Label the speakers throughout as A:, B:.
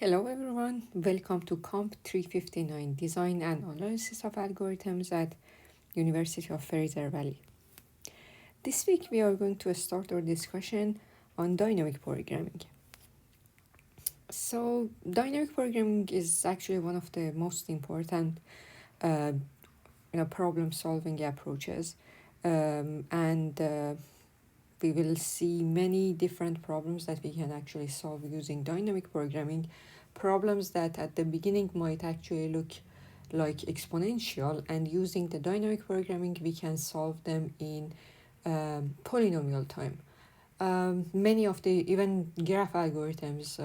A: Hello everyone, welcome to COMP359 Design and Analysis of Algorithms at University of Fraser Valley. This week we are going to start our discussion on dynamic programming. So dynamic programming is actually one of the most important problem solving approaches and we will see many different problems that we can actually solve using dynamic programming, problems that at the beginning might actually look like exponential, and using the dynamic programming we can solve them in polynomial time. Many of the even graph algorithms,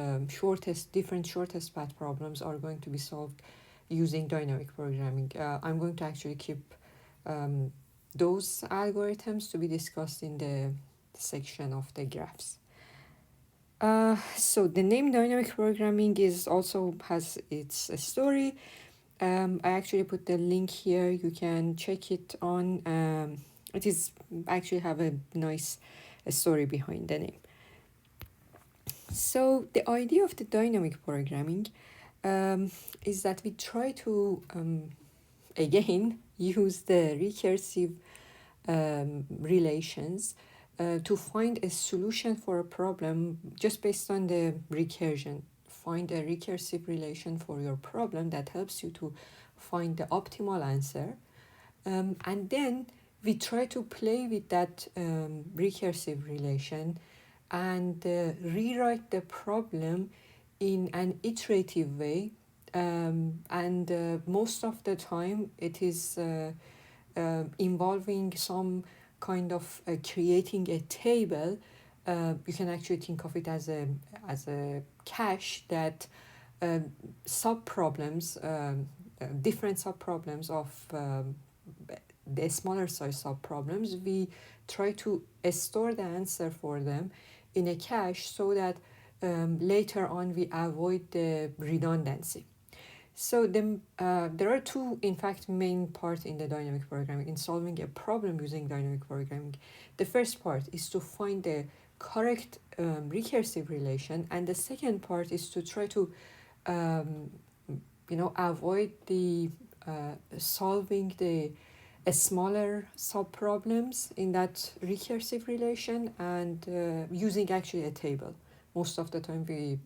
A: different shortest path problems are going to be solved using dynamic programming. I'm going to actually keep those algorithms to be discussed in the section of the graphs. So the name dynamic programming is also has its story. I actually put the link here. You can check it on. It is actually have a nice story behind the name. So the idea of the dynamic programming is that we try to again use the recursive relations to find a solution for a problem just based on the recursion. Find a recursive relation for your problem that helps you to find the optimal answer. And then we try to play with that recursive relation and rewrite the problem in an iterative way. And most of the time it is involving some kind of creating a table. You can actually think of it as a cache that subproblems, different subproblems of the smaller size subproblems, we try to store the answer for them in a cache so that later on we avoid the redundancy. So there are two, in fact, main parts in the dynamic programming, in solving a problem using dynamic programming. The first part is to find the correct recursive relation, and the second part is to try to avoid the solving the smaller subproblems in that recursive relation and using actually a table. Most of the time we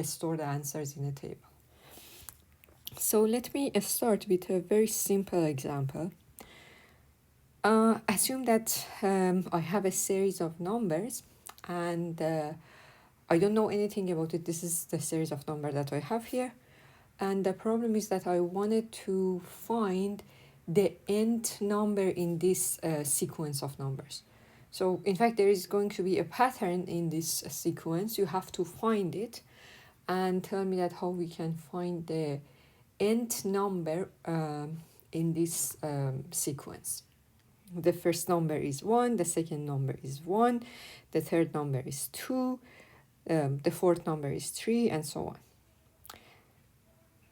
A: store the answers in a table. So let me start with a very simple example. Assume that I have a series of numbers and I don't know anything about it. This is the series of numbers that I have here. And the problem is that I wanted to find the nth number in this sequence of numbers. So in fact, there is going to be a pattern in this sequence. You have to find it and tell me that how we can find the nth number in this sequence. The first number is 1, the second number is 1, the third number is 2, the fourth number is 3, and so on.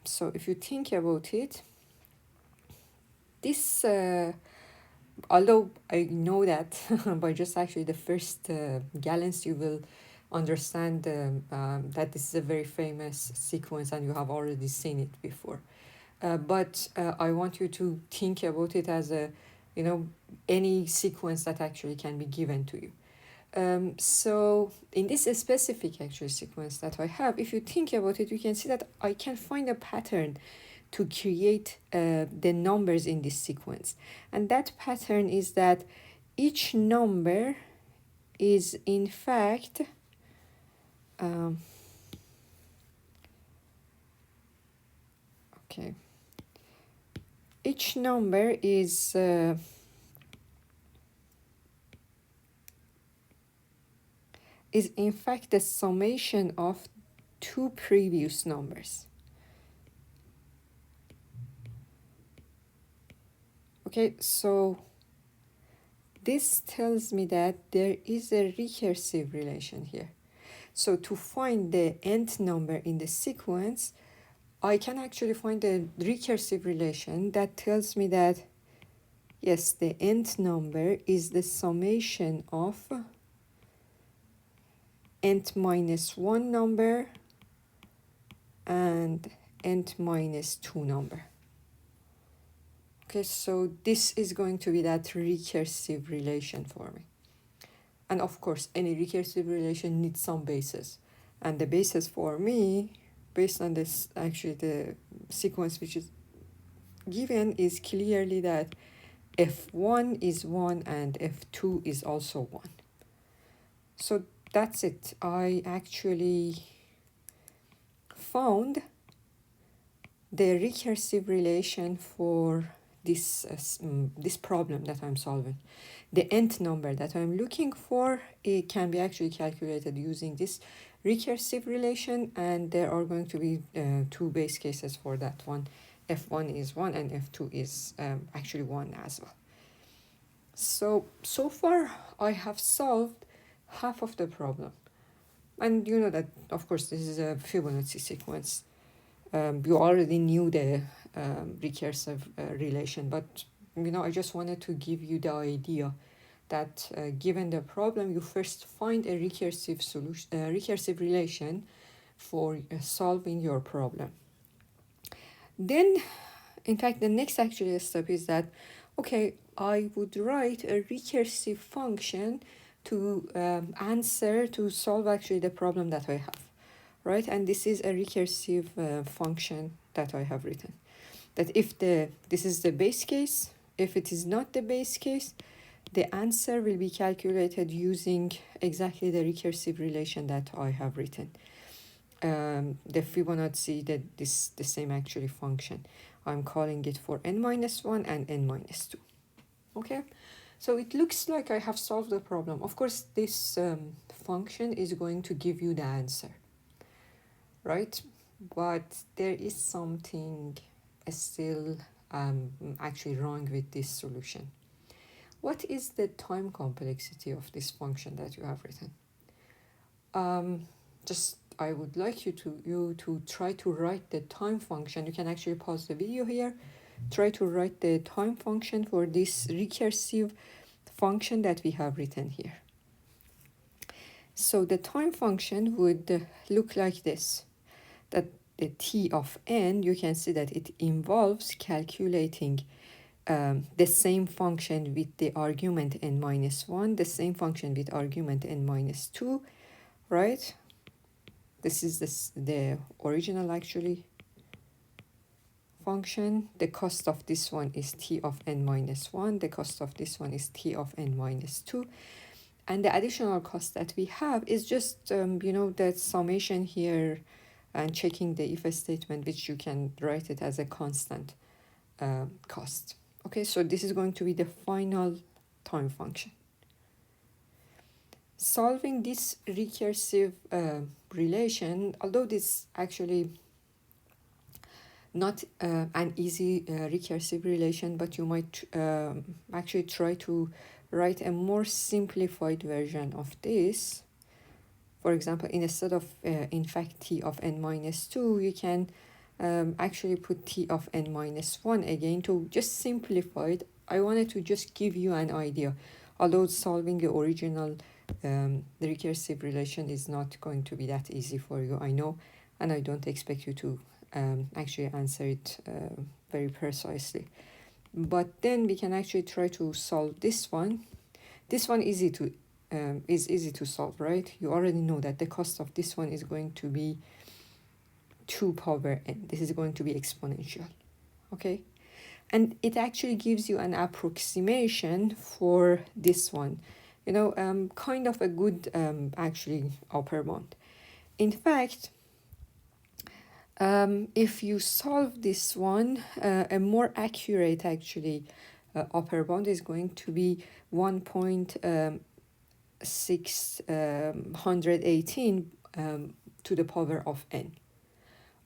A: So if you think about it, this, although I know that by just actually the first glance you will understand that this is a very famous sequence and you have already seen it before. But I want you to think about it as any sequence that actually can be given to you. So in this specific actual sequence that I have, if you think about it, you can see that I can find a pattern to create the numbers in this sequence. And that pattern is that each number is in fact each number is in fact the summation of two previous numbers. Okay, so this tells me that there is a recursive relation here. So to find the nth number in the sequence, I can actually find a recursive relation that tells me that, yes, the nth number is the summation of nth minus 1 number and n-2 number. Okay, so this is going to be that recursive relation for me. And of course, any recursive relation needs some basis. And the basis for me, based on this, actually the sequence which is given, is clearly that f1 is 1 and f2 is also 1. So that's it. I actually found the recursive relation for this problem that I'm solving. The nth number that I'm looking for, it can be actually calculated using this recursive relation, and there are going to be two base cases for that one. F1 is 1 and F2 is actually 1 as well. So far I have solved half of the problem. And you know that, of course, this is a Fibonacci sequence. You already knew the recursive relation, but I just wanted to give you the idea that given the problem, you first find a recursive solution, recursive relation for solving your problem. Then, in fact, the next actually step is that, okay, I would write a recursive function to to solve actually the problem that I have, right? And this is a recursive function that I have written. That if this is the base case, if it is not the base case, the answer will be calculated using exactly the recursive relation that I have written. The Fibonacci, the same actually function. I'm calling it for n-1 and n-2. Okay, so it looks like I have solved the problem. Of course, this function is going to give you the answer, right? But there is something still actually wrong with this solution. What is the time complexity of this function that you have written? Just I would like you to try to write the time function. You can actually pause the video here. Try to write the time function for this recursive function that we have written here. So the time function would look like this. That the t of n, you can see that it involves calculating the same function with the argument n-1, the same function with argument n-2, right? This is the original actually function. The cost of this one is t of n-1. The cost of this one is t of n-2. And the additional cost that we have is just, the summation here and checking the if statement, which you can write it as a constant cost. Okay, so this is going to be the final time function. Solving this recursive relation, although this actually not an easy recursive relation, but you might actually try to write a more simplified version of this. For example, instead of in fact t of n-2, you can actually put t of n-1 again to just simplify it. I wanted to just give you an idea. Although solving the original the recursive relation is not going to be that easy for you, I know, and I don't expect you to actually answer it very precisely. But then we can actually try to solve this one. This one is easy to solve, right? You already know that the cost of this one is going to be 2 power n. This is going to be exponential, okay? And it actually gives you an approximation for this one. Kind of a good actually upper bound. In fact, if you solve this one, a more accurate actually upper bound is going to be 1.618 to the power of n.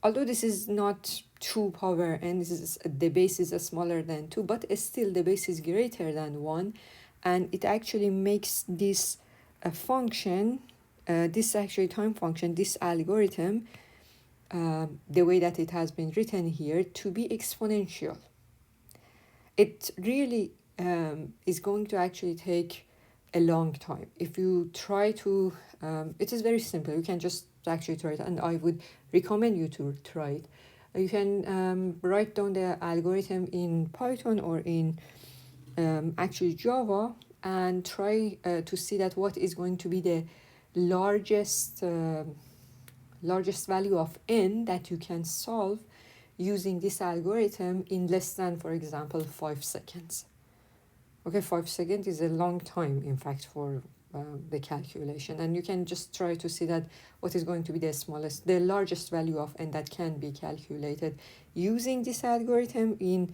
A: Although this is not 2 power n, the base is smaller than 2, but still the base is greater than 1, and it actually makes this function, this actually time function, this algorithm, the way that it has been written here, to be exponential. It really is going to actually take a long time. If you try to, it is very simple. You can just actually try it, and I would recommend you to try it. You can write down the algorithm in Python or in actually Java, and try to see that what is going to be the largest largest value of n that you can solve using this algorithm in less than, for example, 5 seconds. Okay, 5 seconds is a long time, in fact, for the calculation, and you can just try to see that what is going to be the largest value of n that can be calculated using this algorithm in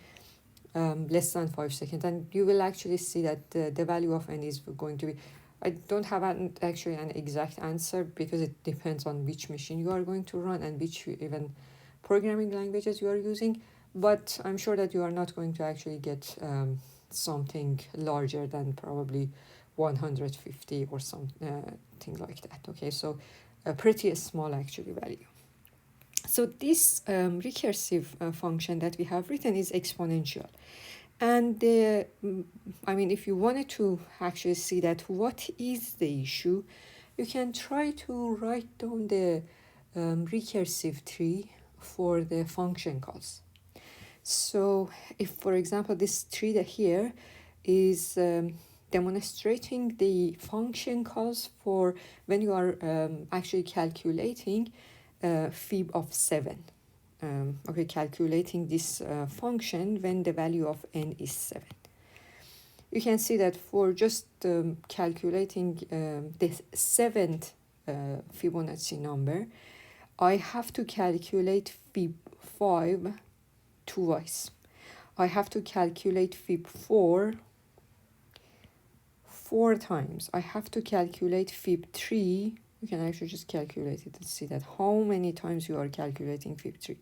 A: less than 5 seconds, and you will actually see that the value of n is going to be, I don't have actually an exact answer because it depends on which machine you are going to run and which even programming languages you are using, but I'm sure that you are not going to actually get something larger than probably 150 or something like that. Okay, so a pretty small actually value. So this recursive function that we have written is exponential. And I mean, if you wanted to actually see that what is the issue, you can try to write down the recursive tree for the function calls. So if, for example, this tree that here is demonstrating the function calls for when you are actually calculating fib of 7. Okay, calculating this function when the value of n is 7. You can see that for just calculating the 7th Fibonacci number, I have to calculate fib 5 twice. I have to calculate fib 4 times. I have to calculate fib 3. You can actually just calculate it and see that how many times you are calculating fib 3.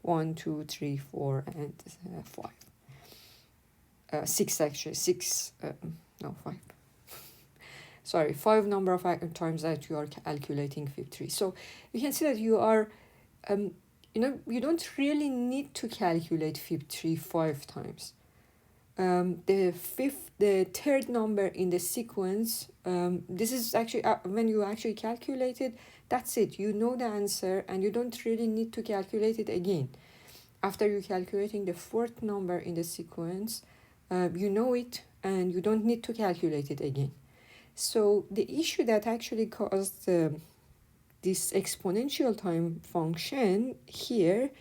A: 1, 2, 3, 4, and 5. 6 actually. 6. No, 5. Sorry, 5 number of times that you are calculating fib 3. So you can see that you are, you don't really need to calculate fib 3 5 times. The third number in the sequence, this is actually when you actually calculate it, that's it. You know the answer and you don't really need to calculate it again. After you calculating the fourth number in the sequence, you know it and you don't need to calculate it again. So the issue that actually caused this exponential time function here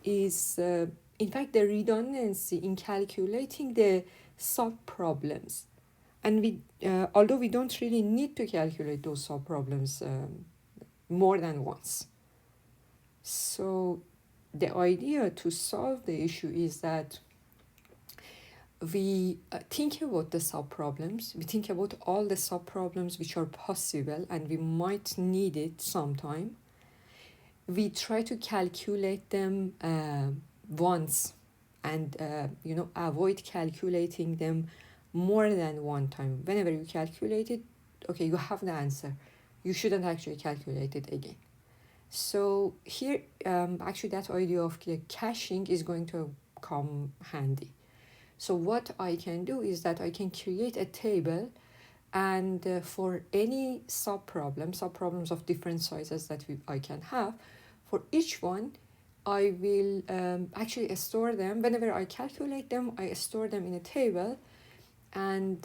A: is in fact the redundancy in calculating the subproblems. And we although we don't really need to calculate those subproblems more than once. So the idea to solve the issue is that we think about the subproblems, we think about all the subproblems which are possible and we might need it sometime. We try to calculate them once and avoid calculating them more than one time. Whenever you calculate it, okay, you have the answer. You shouldn't actually calculate it again. So here, actually that idea of caching is going to come handy. So what I can do is that I can create a table, and for any subproblems of different sizes that I can have, for each one, I will actually store them. Whenever I calculate them, I store them in a table, and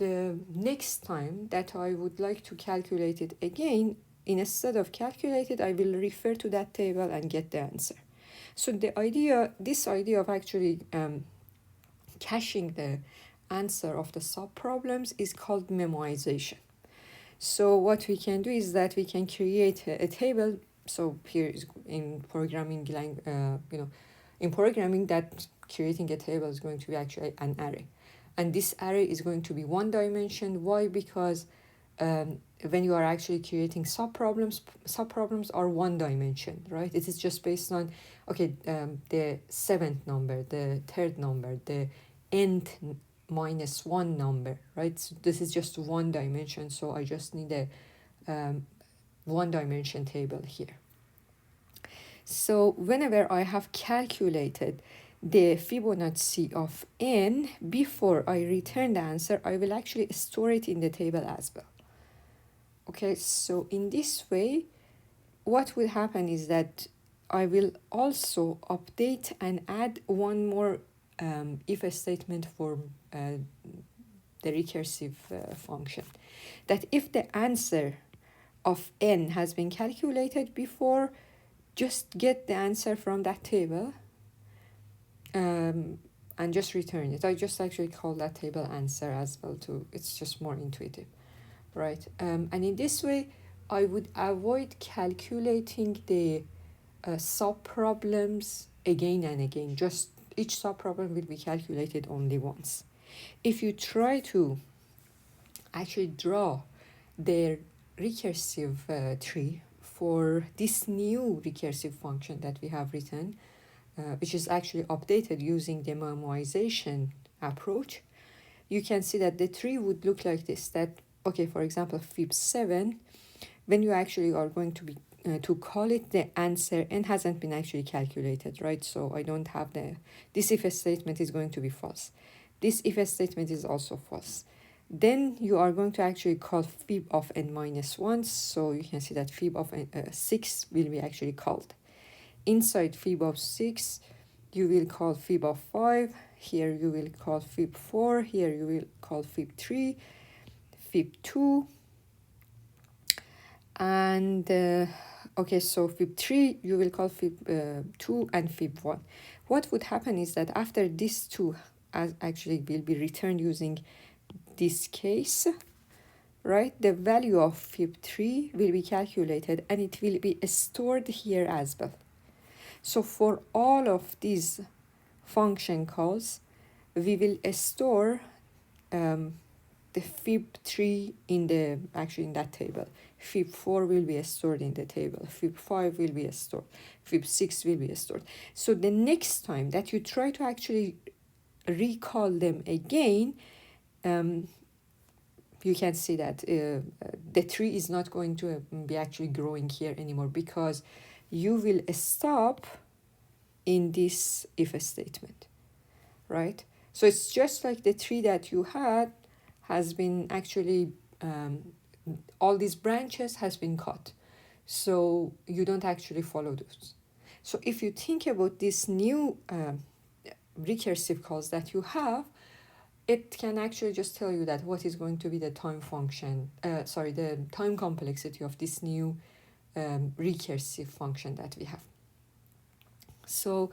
A: next time that I would like to calculate it again, instead of calculate it, I will refer to that table and get the answer. So this idea of actually caching the answer of the subproblems is called memorization. So what we can do is that we can create a table. So here is in programming in programming, that creating a table is going to be actually an array, and this array is going to be one dimension. Why? Because when you are actually creating subproblems are one dimension, right? It is just based on the 7th number, the 3rd number, the nth minus 1 number, right? So this is just one dimension, so I just need a one dimension table here. So whenever I have calculated the Fibonacci of n, before I return the answer, I will actually store it in the table as well. Okay, so in this way, what will happen is that I will also update and add one more if statement for the recursive function. That if the answer of n has been calculated before, just get the answer from that table and just return it. I just actually call that table answer as well too. It's just more intuitive, right? And in this way, I would avoid calculating the subproblems again and again. Just each subproblem will be calculated only once. If you try to actually draw the recursive tree for this new recursive function that we have written, which is actually updated using the memorization approach, you can see that the tree would look like this. That, okay, for example, fib7, when you actually are going to be to call it, the answer n hasn't been actually calculated, right? So I don't have this if statement is going to be false. This if statement is also false. Then you are going to actually call fib of n minus 1. So you can see that fib of 6 will be actually called. Inside fib of 6, you will call fib of 5. Here you will call fib 4. Here you will call fib 3, fib 2. And okay, so fib 3 you will call fib 2 and fib 1. What would happen is that after these two actually will be returned using this case, right, the value of fib 3 will be calculated and it will be stored here as well. So for all of these function calls, we will store the fib 3 in that table. Fib 4 will be stored in the table. Fib 5 will be stored. Fib 6 will be stored. So the next time that you try to actually recall them again, you can see that the tree is not going to be actually growing here anymore, because you will stop in this if statement, right? So it's just like the tree that you had has been actually, all these branches has been cut. So you don't actually follow those. So if you think about this new recursive calls that you have, it can actually just tell you that what is going to be the time function, the time complexity of this new recursive function that we have. So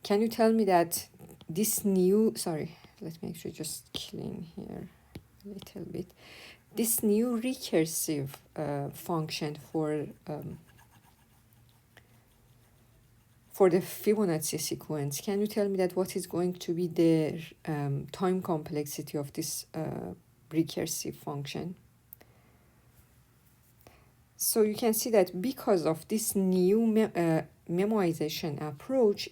A: can you tell me that this new, let me actually just clean here a little bit. This new recursive function for the Fibonacci sequence, can you tell me that what is going to be the time complexity of this recursive function? So you can see that because of this new memorization approach,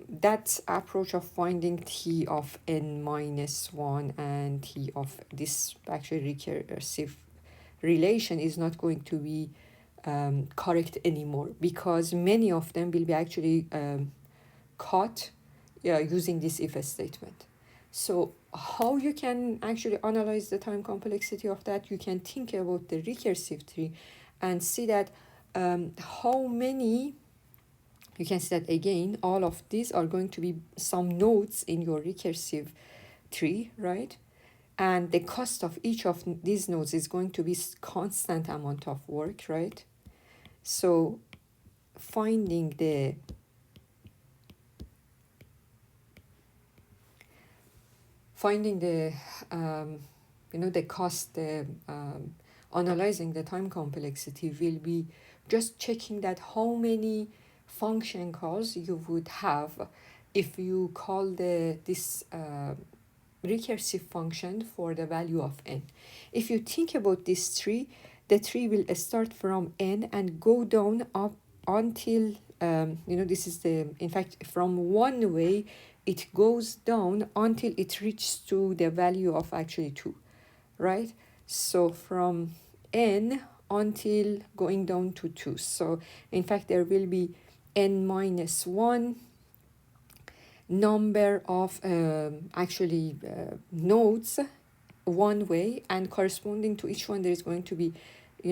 A: that approach of finding t of n minus 1 and t of this actually recursive relation is not going to be correct anymore, because many of them will be actually caught using this if statement. So how you can actually analyze the time complexity of that? You can think about the recursive tree and see that how many, you can see that again, all of these are going to be some nodes in your recursive tree, right? And the cost of each of these nodes is going to be constant amount of work, right? So finding the the cost, analyzing the time complexity will be just checking that how many function calls you would have if you call this recursive function for the value of n. If you think about this tree, the tree will start from n and go down up until this is in fact from one way it goes down until it reaches to the value of actually 2, right? So from n until going down to 2. So in fact there will be n minus 1 number of nodes one way, and corresponding to each one there is going to be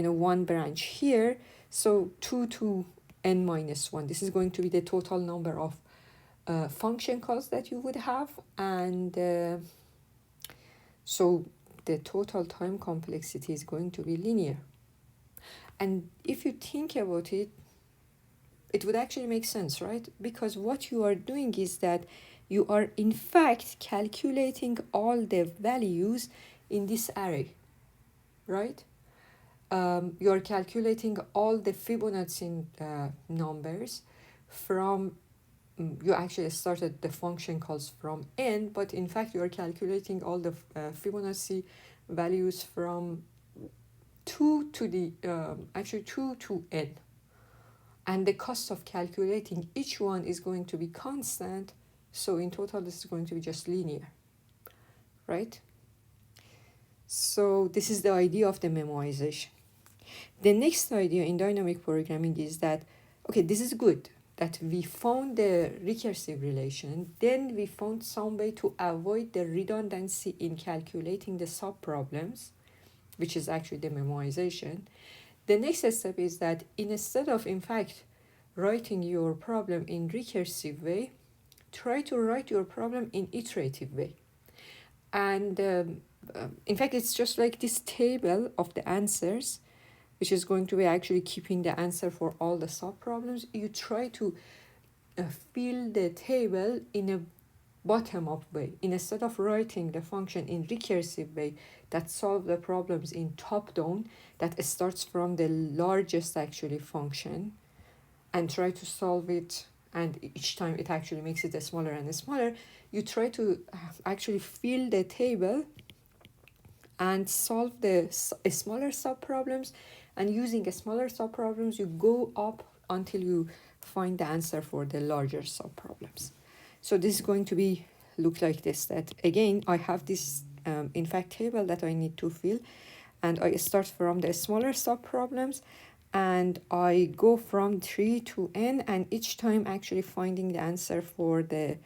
A: one branch here. So 2 to n minus 1. This is going to be the total number of function calls that you would have. And so the total time complexity is going to be linear. And if you think about it, it would actually make sense, right? Because what you are doing is that you are in fact calculating all the values in this array, right? You are calculating all the Fibonacci numbers from, you actually started the function calls from n, but in fact you are calculating all the Fibonacci values from 2 to the, 2 to n. And the cost of calculating each one is going to be constant. So in total, this is going to be just linear, right? So this is the idea of the memorization. The next idea in dynamic programming is that, okay, this is good, that we found the recursive relation. Then we found some way to avoid the redundancy in calculating the subproblems, which is actually the memorization. The next step is that instead of, in fact, writing your problem in recursive way, try to write your problem in iterative way. And in fact, it's just like this table of the answers, which is going to be actually keeping the answer for all the subproblems. You try to fill the table in a bottom-up way. Instead of writing the function in recursive way that solve the problems in top-down, that starts from the largest actually function and try to solve it, and each time it actually makes it smaller and smaller, you try to actually fill the table and solve the smaller subproblems, and using smaller subproblems you go up until you find the answer for the larger subproblems. So this is going to be look like this, that again I have this in fact table that I need to fill, and I start from the smaller subproblems and I go from 3 to n, and each time actually finding the answer for the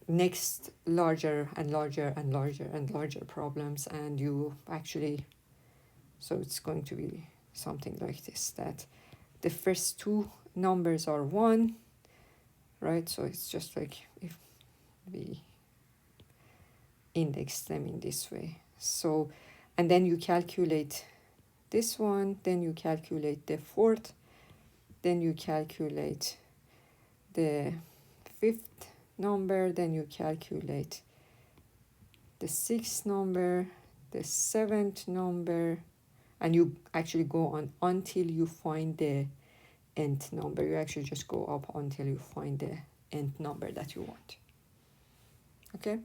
A: next larger and larger and larger and larger problems. And you actually, so it's going to be something like this, that the first two numbers are 1, right? So it's just like if we index them in this way. So, and then you calculate this one, then you calculate the fourth, then you calculate the fifth number, then you calculate the sixth number, the seventh number, and you actually go on until you find the nth number. You actually just go up until you find the nth number that you want. Okay,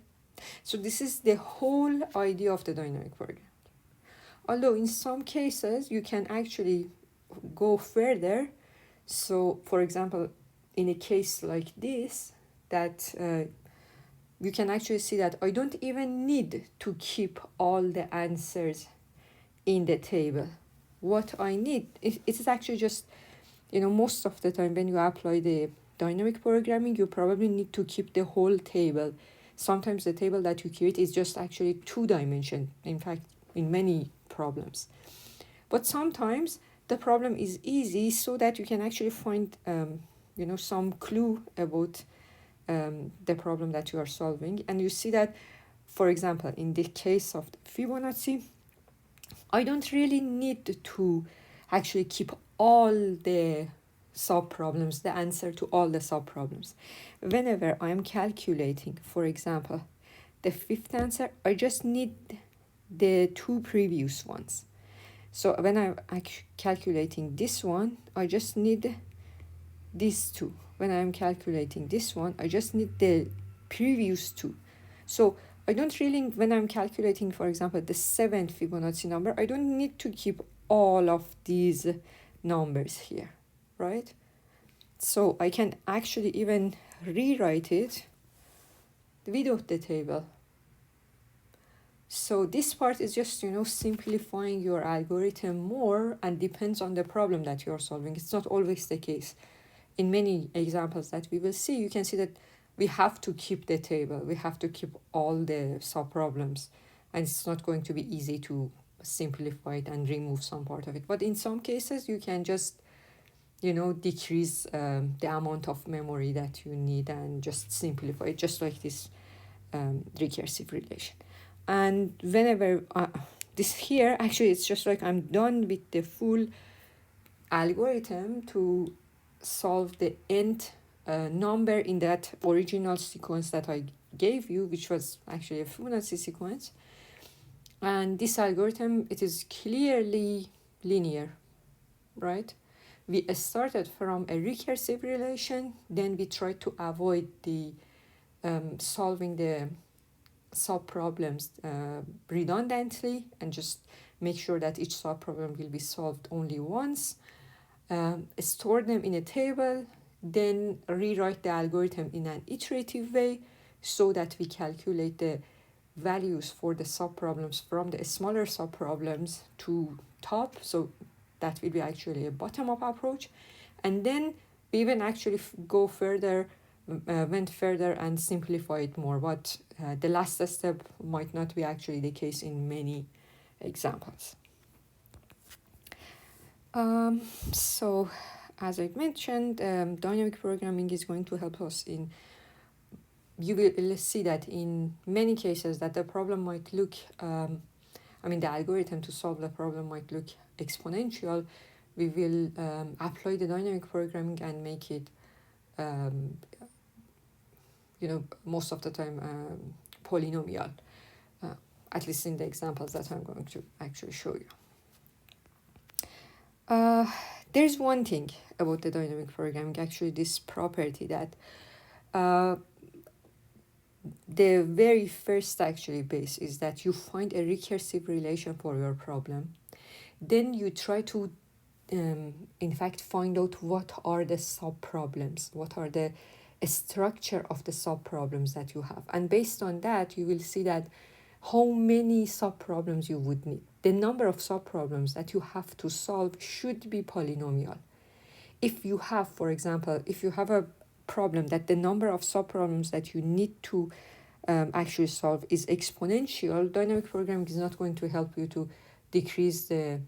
A: so this is the whole idea of the dynamic program. Although in some cases you can actually go further. So for example, in a case like this, that you can actually see that I don't even need to keep all the answers in the table. What I need, it is actually just, most of the time when you apply the dynamic programming, you probably need to keep the whole table. Sometimes the table that you create is just actually 2-dimensional, in fact, in many problems. But sometimes the problem is easy, so that you can actually find, some clue about the problem that you are solving. And you see that, for example, in the case of Fibonacci, I don't really need to actually keep all the subproblems, the answer to all the subproblems. Whenever I'm calculating, for example, the fifth answer, I just need the 2 previous ones. So when I'm calculating this one, I just need these 2. When I'm calculating this one, I just need the previous 2. So I don't really, when I'm calculating, for example, the 7th Fibonacci number, I don't need to keep all of these numbers here, right? So I can actually even rewrite it without the table. So this part is just, simplifying your algorithm more, and depends on the problem that you're solving. It's not always the case. In many examples that we will see, you can see that we have to keep the table. We have to keep all the subproblems, and it's not going to be easy to simplify it and remove some part of it. But in some cases, you can just, decrease the amount of memory that you need and just simplify it, just like this recursive relation. And whenever this here, actually, it's just like I'm done with the full algorithm to solve the nth number in that original sequence that I gave you, which was actually a Fibonacci sequence. And this algorithm, it is clearly linear, right? We started from a recursive relation, then we tried to avoid the solving the subproblems redundantly and just make sure that each subproblem will be solved only once, store them in a table, then rewrite the algorithm in an iterative way so that we calculate the values for the subproblems from the smaller subproblems to top. So that will be actually a bottom-up approach. And then we even actually go further, went further and simplify it more. But the last step might not be actually the case in many examples. So as I mentioned, dynamic programming is going to help us in, you will see that in many cases that the problem might look, the algorithm to solve the problem might look exponential. We will apply the dynamic programming and make it, most of the time polynomial, at least in the examples that I'm going to actually show you. There's one thing about the dynamic programming, actually this property that the very first actually base is that you find a recursive relation for your problem. Then you try to, in fact, find out what are the subproblems, what are the structure of the subproblems that you have. And based on that, you will see that how many subproblems you would need. The number of subproblems that you have to solve should be polynomial. If you have, for example, if you have a problem that the number of subproblems that you need to actually solve is exponential, dynamic programming is not going to help you to decrease the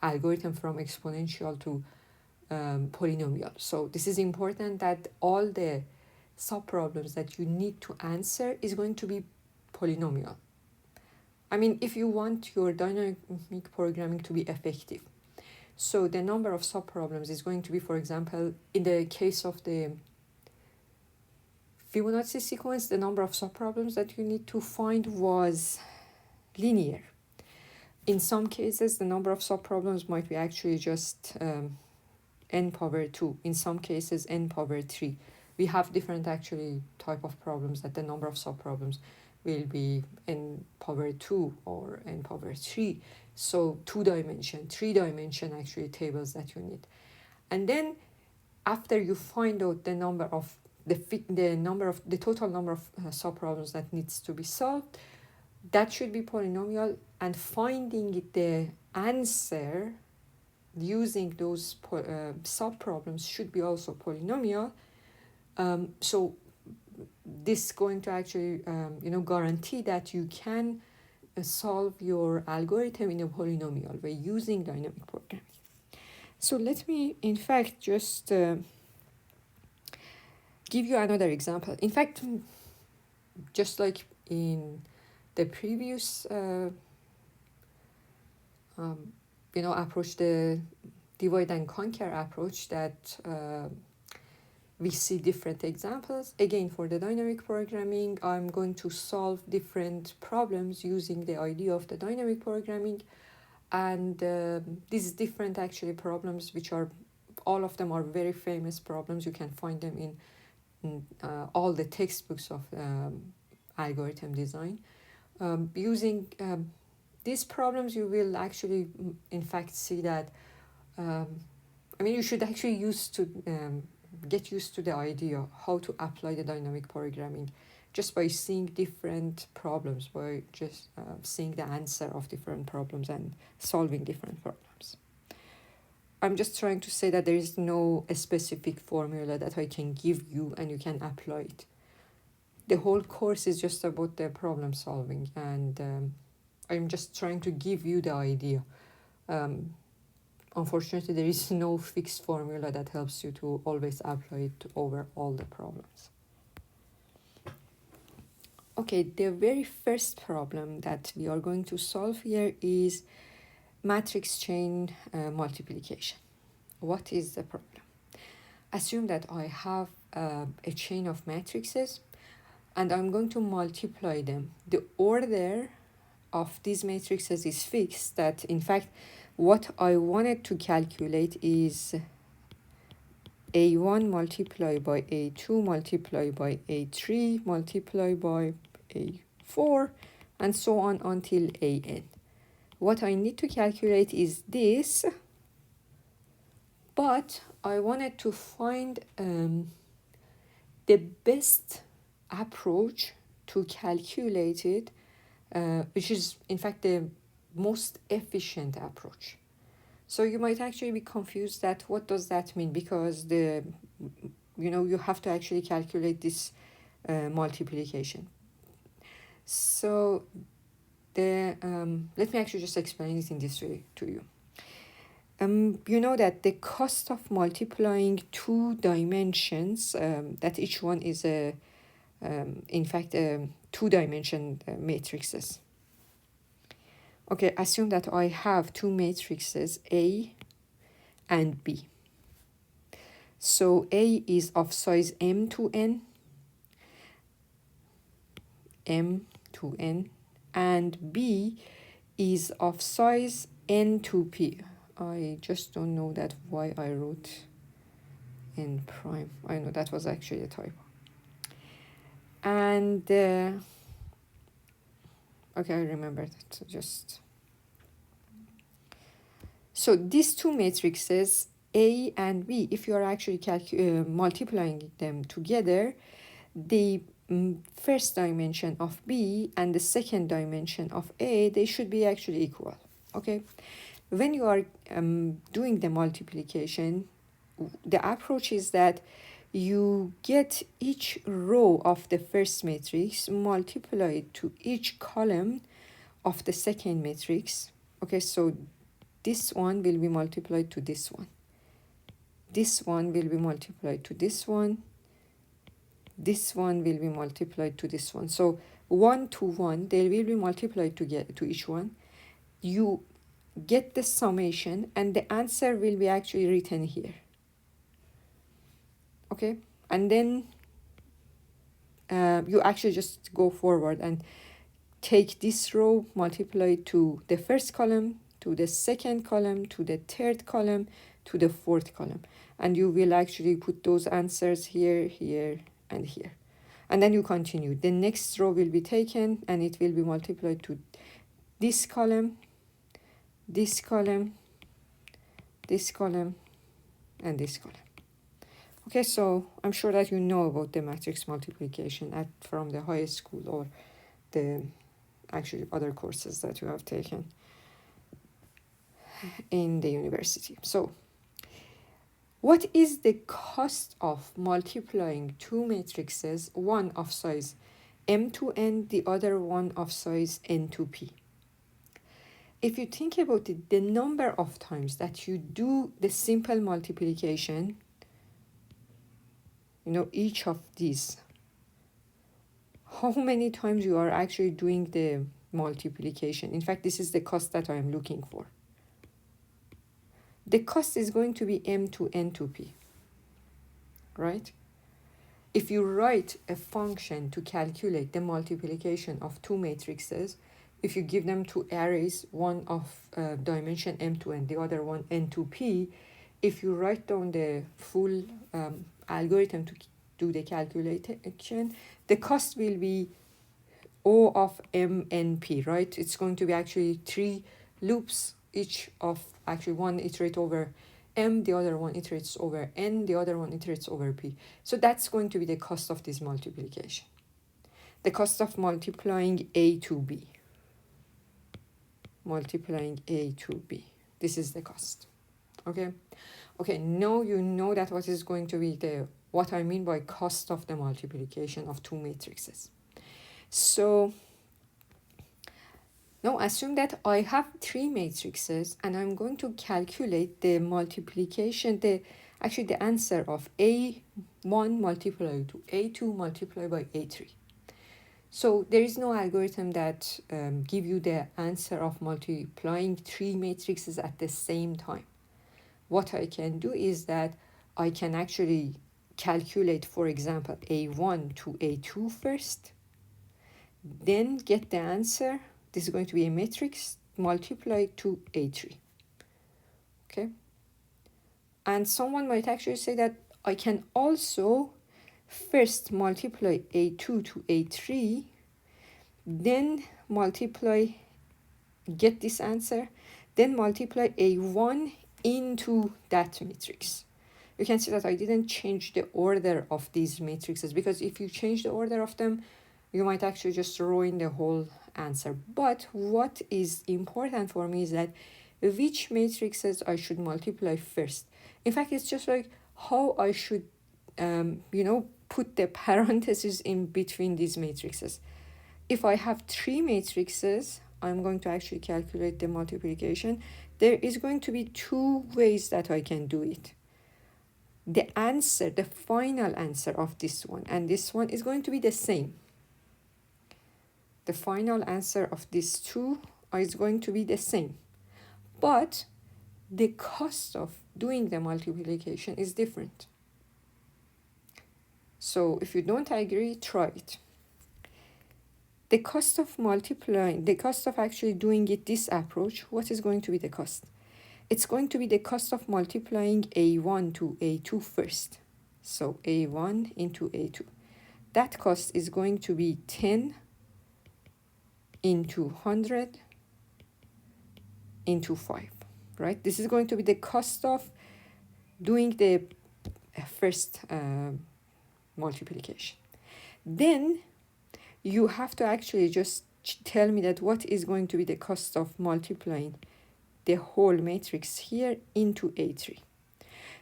A: algorithm from exponential to polynomial. So this is important that all the subproblems that you need to answer is going to be polynomial. If you want your dynamic programming to be effective, so the number of subproblems is going to be, for example, in the case of the Fibonacci sequence, the number of subproblems that you need to find was linear. In some cases, the number of subproblems might be actually just n power 2. In some cases, n power 3. We have different actually type of problems that the number of subproblems will be n power 2 or n power 3. So 2-dimension, 3-dimension actually tables that you need. And then after you find out the number of the total number of subproblems that needs to be solved, that should be polynomial, and finding the answer using those subproblems should be also polynomial. So this is going to actually guarantee that you can solve your algorithm in a polynomial way using dynamic programming. So let me in fact just give you another example. In fact, just like in the previous approach, the divide and conquer approach, that we see different examples. Again, for the dynamic programming, I'm going to solve different problems using the idea of the dynamic programming. And these different actually problems, which are, all of them are very famous problems. You can find them in all the textbooks of algorithm design. Using these problems, you will actually, in fact, see that, you should actually get used to the idea how to apply the dynamic programming just by seeing different problems, by just seeing the answer of different problems and solving different problems. I'm just trying to say that there is no specific formula that I can give you and you can apply it. The whole course is just about the problem solving, and I'm just trying to give you the idea. Unfortunately, there is no fixed formula that helps you to always apply it over all the problems. Okay, the very first problem that we are going to solve here is matrix chain multiplication. What is the problem? Assume that I have a chain of matrices and I'm going to multiply them. The order of these matrices is fixed, that in fact what I wanted to calculate is A1 multiplied by A2 multiplied by A3 multiplied by A4 and so on until AN. What I need to calculate is this, but I wanted to find the best approach to calculate it, which is in fact the most efficient approach. So you might actually be confused that what does that mean, because you have to actually calculate this multiplication. So let me actually just explain it in this way to you. You know that the cost of multiplying two dimensions, that each one is in fact two-dimension matrices. Okay, assume that I have two matrices A and B. So A is of size m to n, and B is of size n to p. I just don't know that why I wrote n prime. I know that was actually a typo. And okay, I remember that. So these two matrices A and B, if you are actually multiplying them together, the first dimension of B and the second dimension of A, they should be actually equal. Okay, when you are doing the multiplication, the approach is that you get each row of the first matrix, multiply it to each column of the second matrix. Okay, so this one will be multiplied to this one. This one will be multiplied to this one. This one will be multiplied to this one. So 1 to 1, they will be multiplied to each one. You get the summation and the answer will be actually written here. Okay, and then you actually just go forward and take this row, multiply it to the first column, to the second column, to the third column, to the fourth column, and you will actually put those answers here, here, and here. And then you continue. The next row will be taken and it will be multiplied to this column, this column, this column, and this column. Okay, so I'm sure that you know about the matrix multiplication from the high school or the actually other courses that you have taken in the university. So what is the cost of multiplying two matrices, one of size m to n, the other one of size n to p? If you think about it, the number of times that you do the simple multiplication, each of these, how many times you are actually doing the multiplication. In fact, this is the cost that I am looking for. The cost is going to be m to n to p, right? If you write a function to calculate the multiplication of two matrices, if you give them two arrays, one of dimension m to n, the other one n to p, if you write down the full algorithm to do the calculation, the cost will be O of m n p, right? It's going to be actually 3 loops, each of actually one iterate over m, the other one iterates over n, the other one iterates over p. So that's going to be the cost of this multiplication. The cost of multiplying a to b. Multiplying a to b. This is the cost. Okay. Okay, now you know that what is going to be what I mean by cost of the multiplication of two matrices. So Now assume that I have three matrices and I'm going to calculate the multiplication, actually the answer of A1 multiplied to A2 multiplied by A3. So there is no algorithm that give you the answer of multiplying three matrices at the same time. What I can do is that I can actually calculate, for example, A1 to A2 first, then get the answer. This is going to be a matrix multiplied to A3. Okay. And someone might actually say that I can also first multiply A2 to A3, then multiply, get this answer, then multiply A1 into that matrix. You can see that I didn't change the order of these matrices, because if you change the order of them, you might actually just ruin the whole answer. But what is important for me is that which matrices I should multiply first. In fact, it's just like how I should, put the parentheses in between these matrices. If I have three matrices, I'm going to actually calculate the multiplication. There is going to be two ways that I can do it. The answer, the final answer of this one and this one is going to be the same. The final answer of these two is going to be the same. But the cost of doing the multiplication is different. So if you don't agree, try it. The cost of multiplying, the cost of actually doing it this approach, what is going to be the cost? It's going to be the cost of multiplying A1 to A2 first. So A1 into A2. That cost is going to be 10 into 100 into 5, right? This is going to be the cost of doing the first multiplication. Then you have to actually just tell me that what is going to be the cost of multiplying the whole matrix here into A3.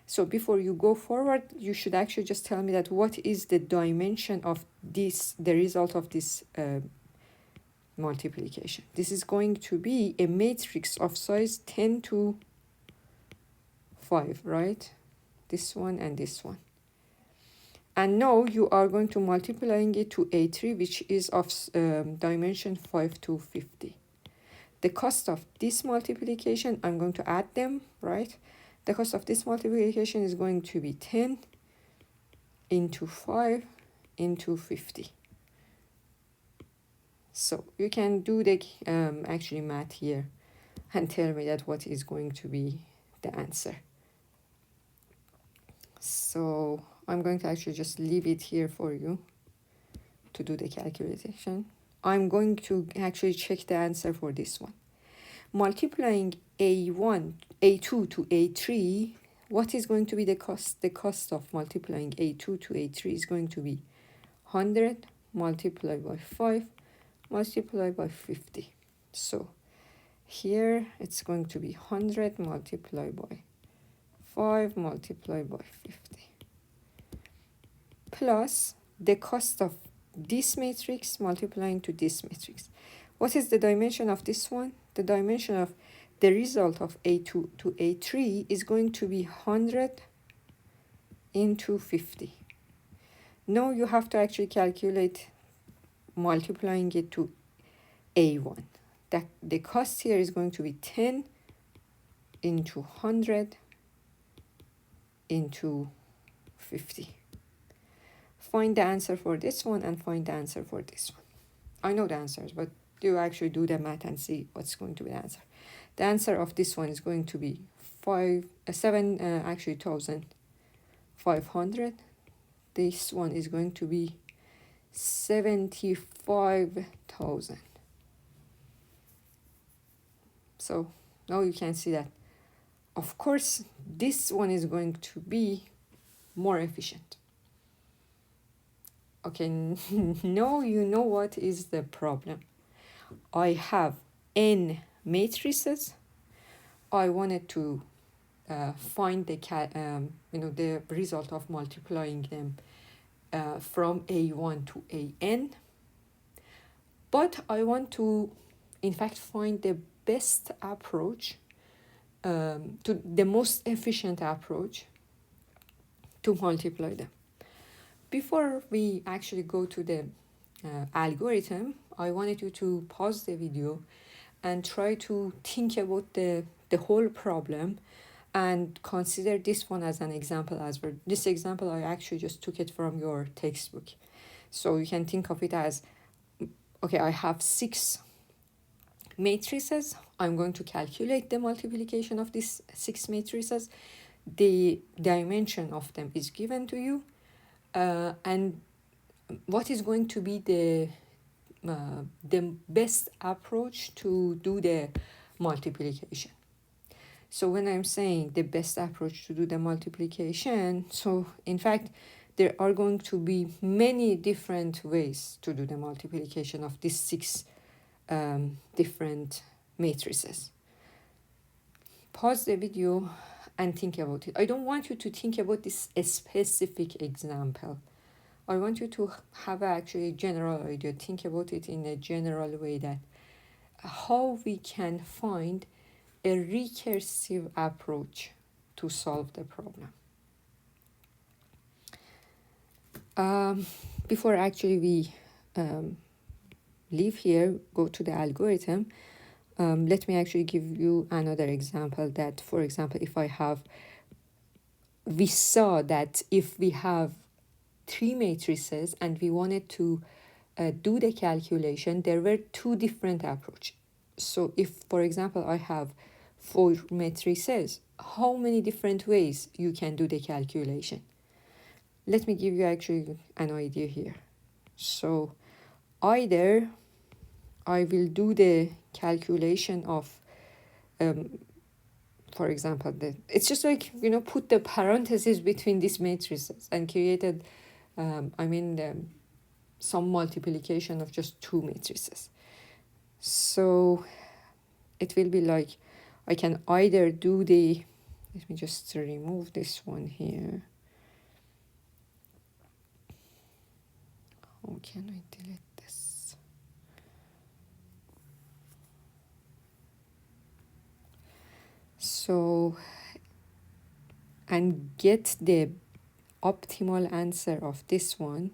A: So before you go forward, you should actually just tell me that what is the dimension of this, the result of this multiplication. This is going to be a matrix of size 10 to 5, right? This one and this one. And now you are going to multiplying it to A3, which is of dimension 5 to 50. The cost of this multiplication, I'm going to add them, right? The cost of this multiplication is going to be 10 into 5 into 50. So you can do the actually math here and tell me that what is going to be the answer. So I'm going to actually just leave it here for you to do the calculation. I'm going to actually check the answer for this one. Multiplying A1, A2 to A3, what is going to be the cost? The cost of multiplying A2 to A3 is going to be 100 multiplied by 5 multiplied by 50. So here it's going to be 100 multiplied by 5 multiplied by 50 plus the cost of this matrix multiplying to this matrix. What is the dimension of this one? The dimension of the result of A2 to A3 is going to be 100 into 50. Now you have to actually calculate multiplying it to A1. The cost here is going to be 10 into 100 into 50. Find the answer for this one and find the answer for this one. I know the answers, but you actually do the math and see what's going to be the answer. The answer of this one is going to be 1,500. This one is going to be 75,000. So now you can see that, of course, this one is going to be more efficient. Okay, now you know what is the problem. I have n matrices. I wanted to find the the result of multiplying them from A1 to AN. But I want to in fact find the best approach, to the most efficient approach to multiply them. Before we actually go to the algorithm, I wanted you to pause the video and try to think about the whole problem and consider this one as an example as well. This example, I actually just took it from your textbook. So you can think of it as, okay, I have 6 matrices. I'm going to calculate the multiplication of these 6 matrices. The dimension of them is given to you. And what is going to be the best approach to do the multiplication? So when I'm saying the best approach to do the multiplication, so in fact, there are going to be many different ways to do the multiplication of these 6 different matrices. Pause the video and think about it. I don't want you to think about this specific example. I want you to have actually a general idea. Think about it in a general way, that how we can find a recursive approach to solve the problem. Before actually we leave here, go to the algorithm, let me actually give you another example that, for example, we saw that if we have 3 matrices and we wanted to do the calculation, there were 2 different approaches. So if, for example, I have 4 matrices, how many different ways you can do the calculation? Let me give you actually an idea here. So either I will do the calculation of, for example, it's just like, put the parentheses between these matrices and created, some multiplication of just 2 matrices. So it will be like, I can either do let me just remove this one here. How can I delete this? So, and get the optimal answer of this one.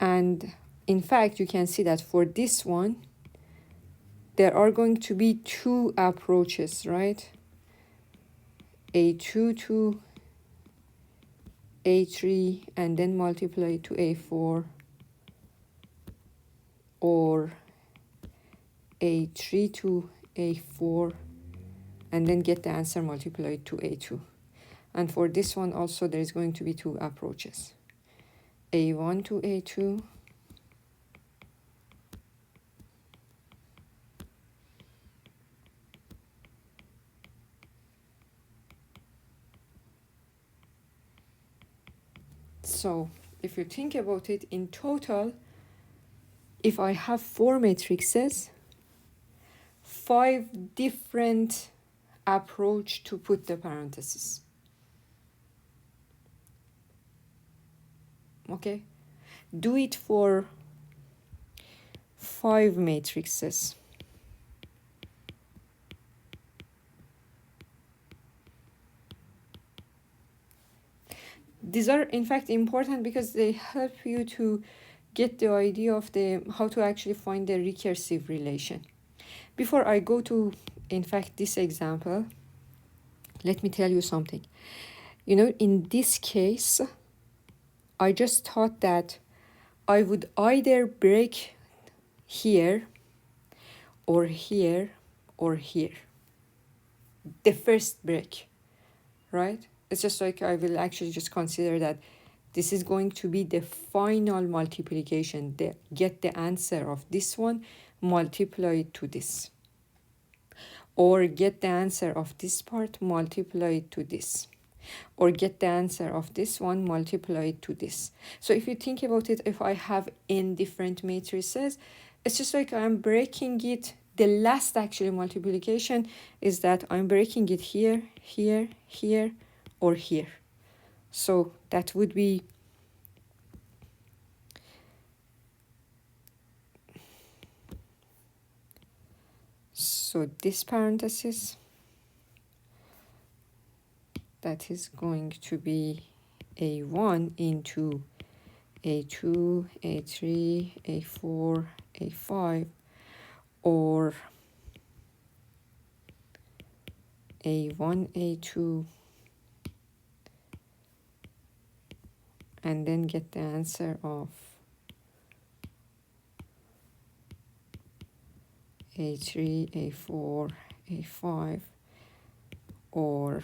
A: And in fact, you can see that for this one, there are going to be 2 approaches, right? A2 to A3 and then multiply to A4, or A3 to A4 and then get the answer multiplied to A2. And for this one also, there is going to be 2 approaches. A1 to A2 So if you think about it, in total, if I have 4 matrices, 5 different approach to put the parentheses. Okay, do it for 5 matrices. These are in fact important because they help you to get the idea of how to actually find the recursive relation. Before I go to, in fact, this example, let me tell you something. In this case, I just thought that I would either break here or here or here. The first break, right? It's just like I will actually just consider that this is going to be the final multiplication. Get the answer of this one, multiply it to this. Or get the answer of this part, multiply it to this. or get the answer of this one, multiply it to this. So if you think about it, if I have n different matrices, it's just like I'm breaking it. The last actually multiplication is that I'm breaking it here, here, here, or here. So that would be so this parenthesis, that is going to be A1 into A2, A3, A4, A5, or A1, A2, and then get the answer of A3, A4, A5, or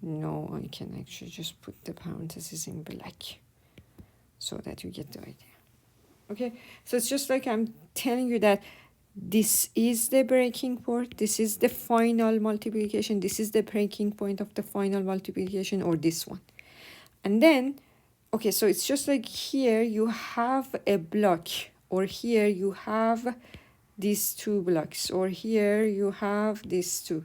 A: no, I can actually just put the parentheses in black so that you get the idea. Okay, so it's just like I'm telling you that this is the breaking point, this is the final multiplication, this is the breaking point of the final multiplication, or this one. And then, okay, so it's just like here you have a block, or here you have these two blocks, or here you have these two,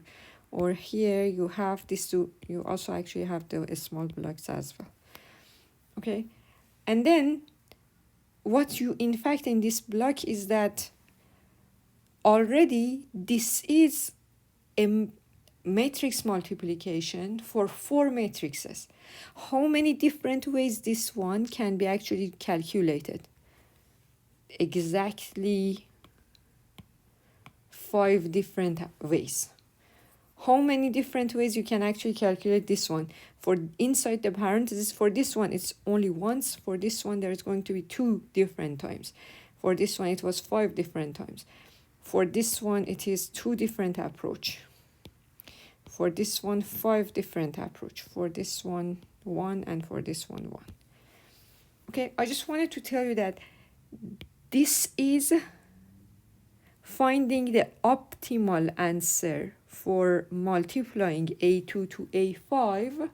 A: or here you have these two. You also actually have the small blocks as well. Okay, and then what you in fact in this block is that already this is a matrix multiplication for 4 matrices. How many different ways this one can be actually calculated? Exactly 5 different ways. How many different ways you can actually calculate this one? For inside the parentheses, for this one it's only once. For this one there's going to be 2 different times. For this one it was 5 different times. For this one it is 2 different approach. For this one 5 different approach. For this one 1, and for this one 1. Okay, I just wanted to tell you that this is finding the optimal answer for multiplying A2 to A5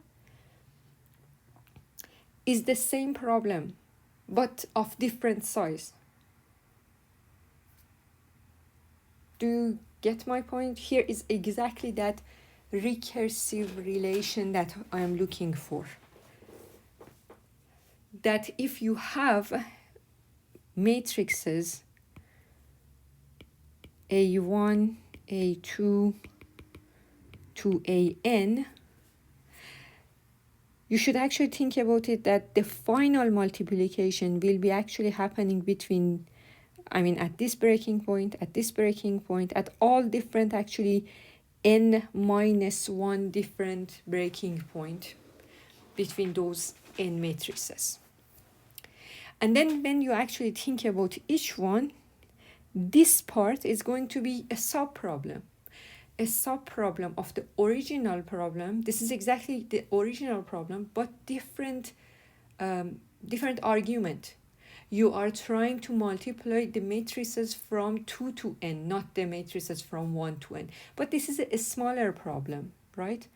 A: is the same problem, but of different size. Do you get my point? Here is exactly that recursive relation that I am looking for. That if you have matrices A1, A2 to AN, you should actually think about it that the final multiplication will be actually happening between, at this breaking point, at all different actually n minus 1 different breaking point between those n matrices. And then when you actually think about each one, this part is going to be a subproblem. A subproblem of the original problem. This is exactly the original problem, but different argument. You are trying to multiply the matrices from 2 to n, not the matrices from 1 to n. But this is a smaller problem, right?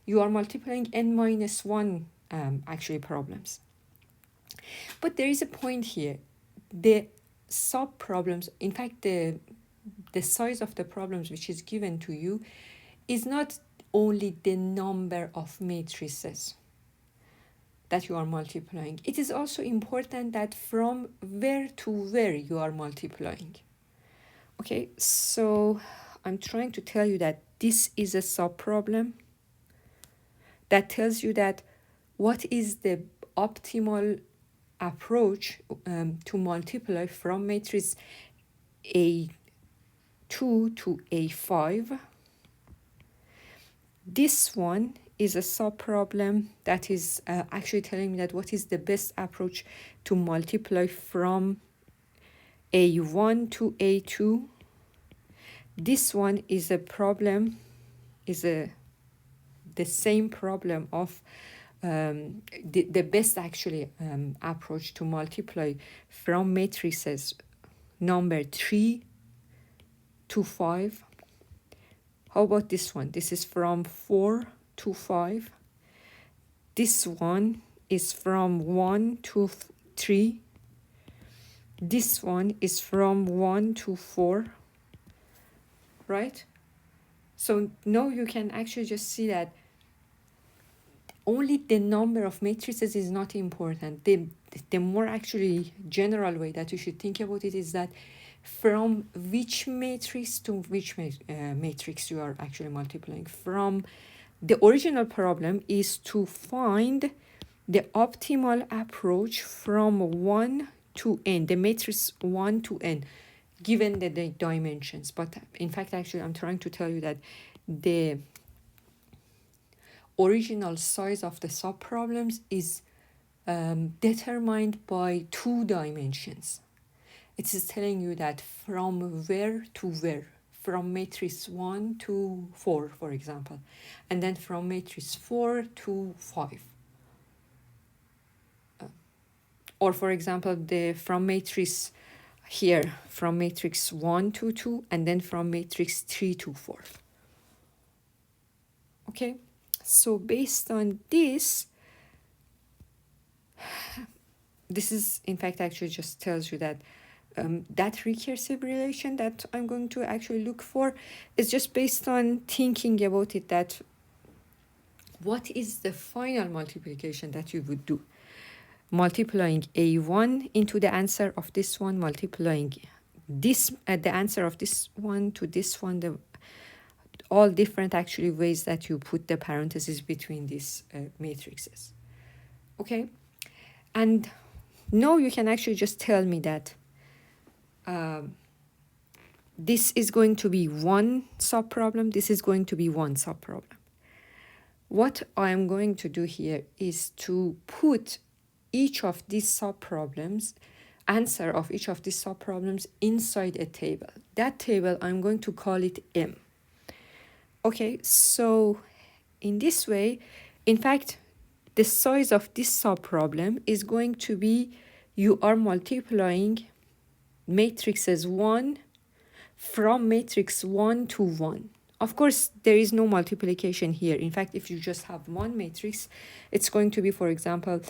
A: You are multiplying n minus 1 actually problems. But there is a point here. The subproblems, in fact, the size of the problems which is given to you is not only the number of matrices that you are multiplying. It is also important that from where to where you are multiplying. Okay, so I'm trying to tell you that this is a subproblem that tells you that what is the optimal approach to multiply from matrix A2 to A5. This one is a subproblem that is actually telling me that what is the best approach to multiply from A1 to A2. This one is a problem, the same problem of the best actually approach to multiply from matrices number 3 to 5. How about this one? This is from 4 to 5. This one is from 1 to 3. This one is from 1 to 4, right? So now you can actually just see that only the number of matrices is not important. The more actually general way that you should think about it is that from which matrix to which matrix you are actually multiplying. From the original problem is to find the optimal approach from 1 to n, the matrix 1 to n, given the dimensions. But in fact, actually, I'm trying to tell you that the original size of the subproblems is determined by 2 dimensions. It is telling you that from where to where, from matrix 1 to 4, for example, and then from matrix 4 to 5. Or for example, from matrix here, from matrix 1 to 2, and then from matrix 3 to 4. Okay, so based on this is in fact actually just tells you that that recursive relation that I'm going to actually look for is just based on thinking about it, that what is the final multiplication that you would do? Multiplying A1 into the answer of this one, multiplying this the answer of this one to this one, all different actually ways that you put the parentheses between these matrices. Okay, and now you can actually just tell me that this is going to be one subproblem, this is going to be one subproblem. What I'm going to do here is to put each of these subproblems, answer of each of these subproblems inside a table. That table, I'm going to call it M. Okay, so in this way, in fact, the size of this subproblem is going to be, you are multiplying matrices 1 from matrix 1 to 1. Of course, there is no multiplication here. In fact, if you just have one matrix, it's going to be, for example,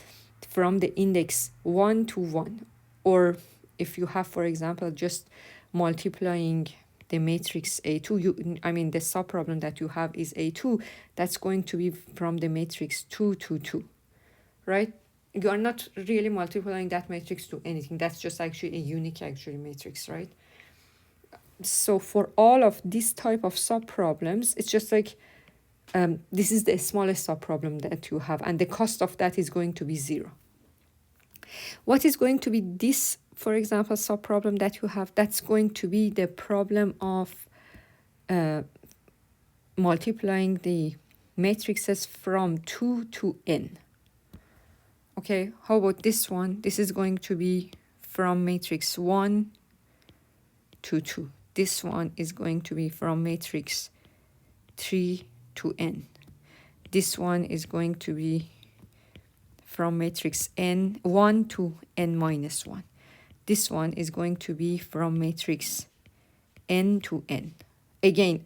A: from the index 1 to 1. Or if you have, for example, just multiplying the matrix A2, the subproblem that you have is A2, that's going to be from the matrix 2 to 2, right? You are not really multiplying that matrix to anything. That's just actually a unique actually matrix, right? So for all of this type of subproblems, it's just like this is the smallest subproblem that you have, and the cost of that is going to be 0. What is going to be this, for example, subproblem that you have? That's going to be the problem of multiplying the matrices from 2 to n. Okay, how about this one? This is going to be from matrix 1 to 2. This one is going to be from matrix 3 to n. This one is going to be from matrix n1 to n minus 1. This one is going to be from matrix n to n. Again,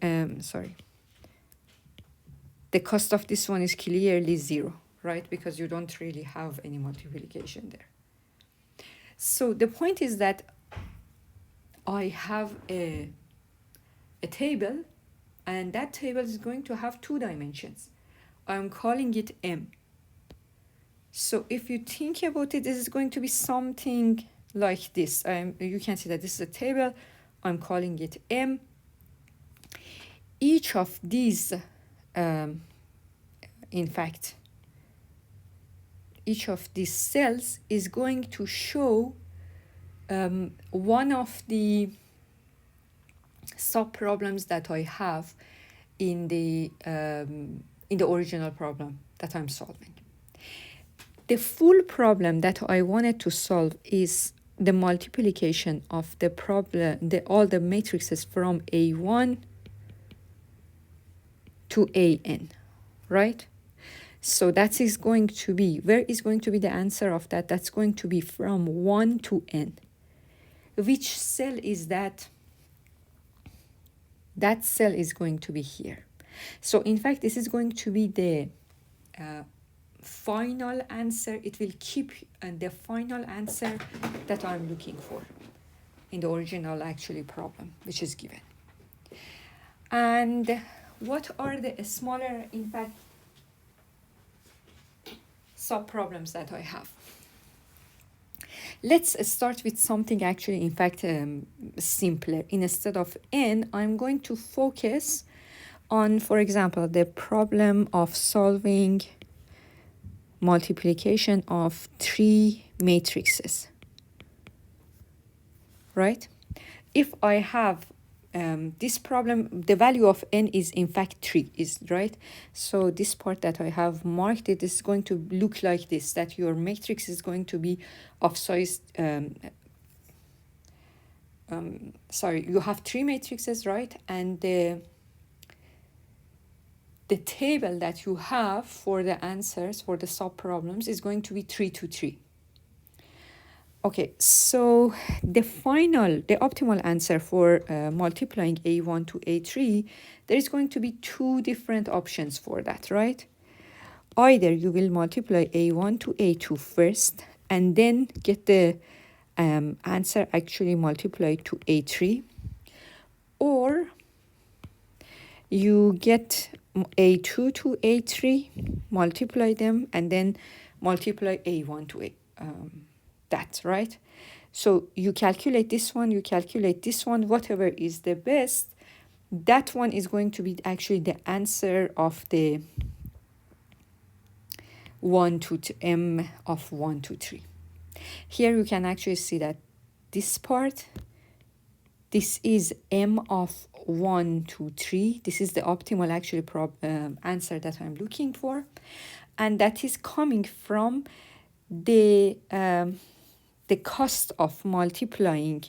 A: the cost of this one is clearly 0, right? Because you don't really have any multiplication there. So the point is that I have a table, and that table is going to have 2 dimensions. I'm calling it M. So if you think about it, this is going to be something like this. You can see that this is a table. I'm calling it M. Each of these, in fact, each of these cells is going to show one of the subproblems that I have in the original problem that I'm solving. The full problem that I wanted to solve is the multiplication of the problem, all the matrices from A1 to AN, right? So that is going to be, where is going to be the answer of that? That's going to be from 1 to n. Which cell is that? That cell is going to be here. So in fact, this is going to be the final answer. It will keep the final answer that I'm looking for in the original actually problem, which is given. And what are the smaller, in fact, subproblems that I have? Let's start with something actually, in fact, simpler. Instead of n, I'm going to focus on, for example, the problem of solving multiplication of 3 matrices, right? If I have this problem, the value of n is in fact 3, is right? So this part that I have marked, it is going to look like this, that your matrix is going to be of size, sorry, you have 3 matrices, right? And the table that you have for the answers, for the subproblems, is going to be 3 to 3. Okay, so the optimal answer for multiplying A1 to A3, there is going to be 2 different options for that, right? Either you will multiply A1 to A2 first, and then get the answer actually multiplied to A3, or you get A2 to A3, multiply them, and then multiply A1 to A. That, right? So you calculate this one, you calculate this one, whatever is the best, that one is going to be actually the answer of the 1 to m of 1 to 3. Here you can actually see that this part, this is m of 1 to 3. This is the optimal actually answer that I'm looking for, and that is coming from the cost of multiplying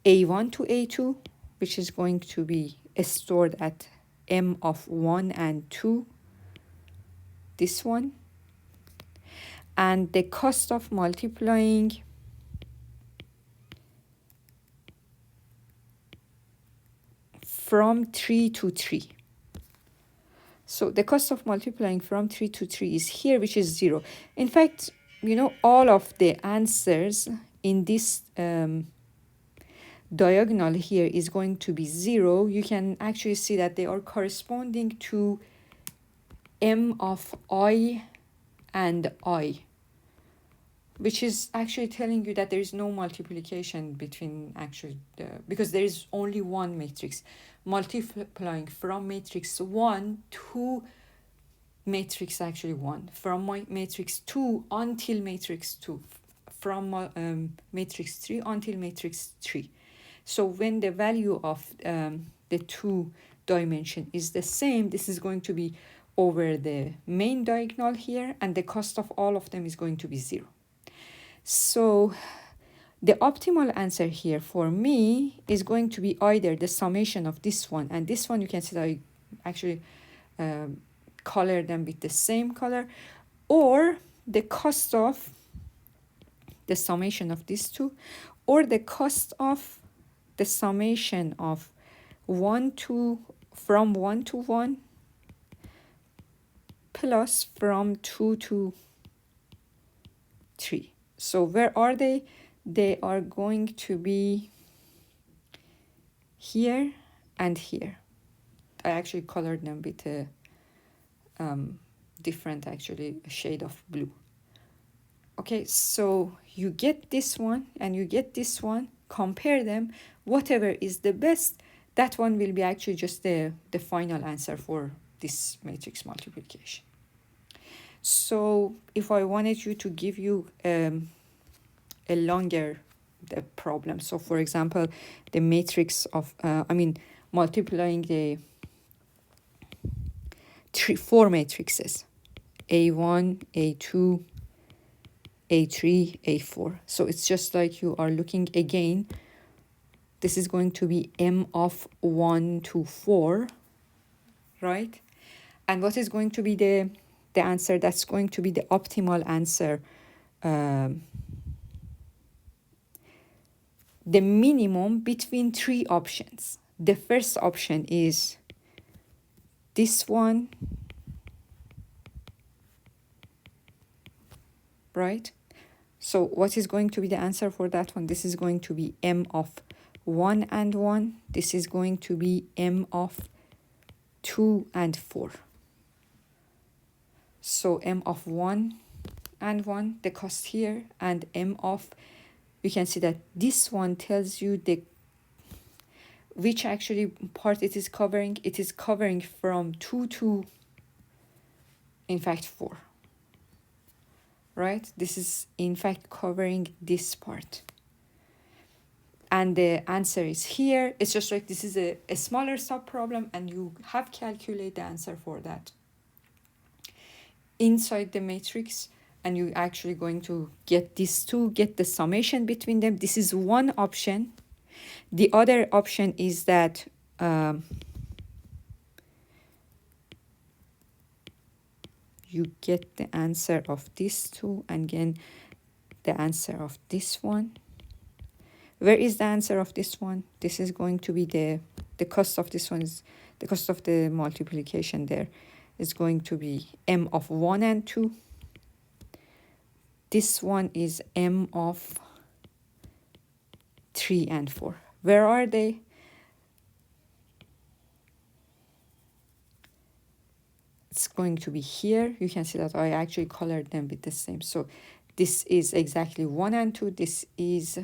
A: A1 to A2, which is going to be stored at m of 1 and 2, this one, and the cost of multiplying from 3 to 3. So the cost of multiplying from 3 to 3 is here, which is 0. In fact, you know, all of the answers in this diagonal here is going to be 0. You can actually see that they are corresponding to m of I and I, which is actually telling you that there is no multiplication between actually because there is only one matrix. Multiplying from matrix 1 to matrix actually 1, from my matrix 2 until matrix 2, from matrix 3 until matrix 3. So when the value of the 2 dimension is the same, this is going to be over the main diagonal here, and the cost of all of them is going to be 0. So the optimal answer here for me is going to be either the summation of this one and this one. You can see that I actually color them with the same color, or the cost of the summation of these two, or the cost of the summation of from 1 to 1 plus from 2 to 3. So where are they? They are going to be here and here. I actually colored them with a different actually shade of blue. Okay, so you get this one and you get this one, compare them, whatever is the best, that one will be actually just the final answer for this matrix multiplication. So if I wanted you to give you a longer problem, so for example, the matrix of, multiplying the 4 matrices, A1, A2, A3, A4. So it's just like you are looking again. This is going to be M of 1 to 4, right? And what is going to be the answer? That's going to be the optimal answer. The minimum between three options. The first option is this one, right? So what is going to be the answer for that one? This is going to be M of 1 and 1. This is going to be M of 2 and 4. So M of 1 and 1, the cost here, and M of, you can see that this one tells you the which actually part it is covering. It is covering from 2 to, in fact, 4. Right? This is, in fact, covering this part. And the answer is here. It's just like this is a smaller subproblem, and you have calculated the answer for that inside the matrix, and you're actually going to get these two, get the summation between them. This is one option. The other option is that you get the answer of these two, and again the answer of this one. Where is the answer of this one? This is going to be the cost of this one, is the cost of the multiplication there is going to be M of 1 and 2. This one is M of 3 and 4. Where are they? It's going to be here. You can see that I actually colored them with the same. So this is exactly 1 and 2. This is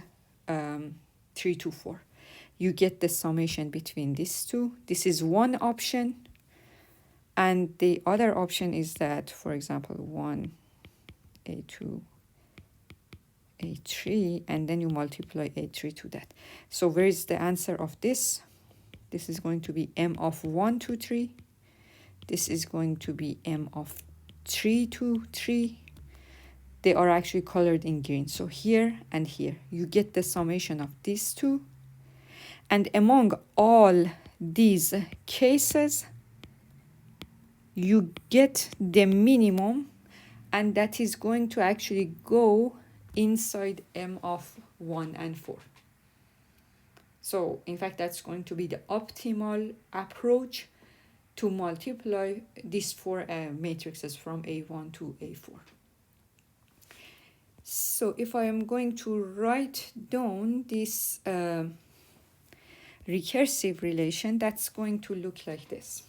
A: 3 to 4. You get the summation between these two. This is one option. And the other option is that, for example, 1, A2, A3, and then you multiply A3 to that. So where is the answer of this? This is going to be M of 1 to 3. This is going to be M of 3 to 3. They are actually colored in green. So here and here, you get the summation of these two. And among all these cases, you get the minimum, and that is going to actually go inside M of 1 and 4. So in fact, that's going to be the optimal approach to multiply these four matrices from A1 to A4. So if I am going to write down this recursive relation, that's going to look like this.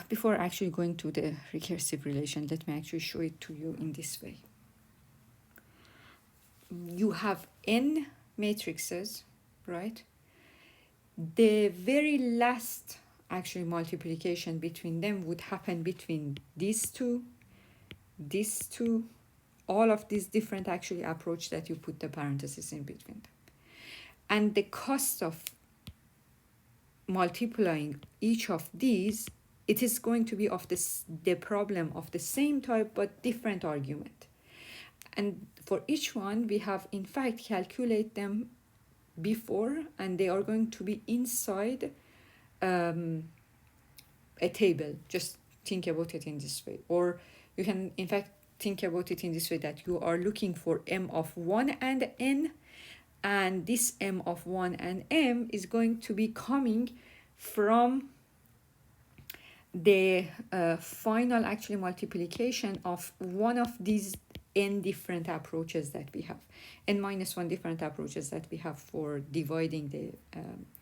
A: Before actually going to the recursive relation, let me actually show it to you in this way. You have n matrices, right? The very last actually multiplication between them would happen between these two, all of these different actually approach that you put the parentheses in between them. And the cost of multiplying each of these, it is going to be of the problem of the same type but different argument. And for each one, we have in fact calculated them before, and they are going to be inside a table. Just think about it in this way. Or you can in fact think about it in this way, that you are looking for M of 1 and n, and this M of 1 and m is going to be coming from the final actually multiplication of one of these n different approaches that we have, n minus 1 different approaches that we have for dividing the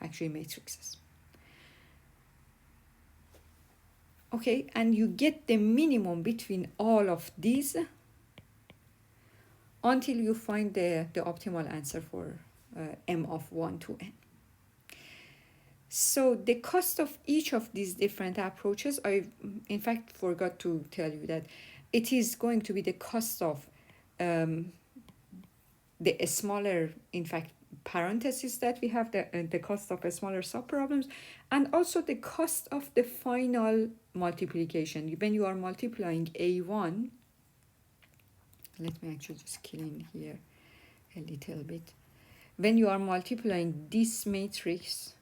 A: actually matrices. Okay, and you get the minimum between all of these until you find the optimal answer for M of 1 to n. So the cost of each of these different approaches, I in fact forgot to tell you that it is going to be the cost of the smaller, in fact, parentheses that we have, the cost of a smaller subproblems, and also the cost of the final multiplication. When you are multiplying A1, let me actually just clean here a little bit. When you are multiplying this matrix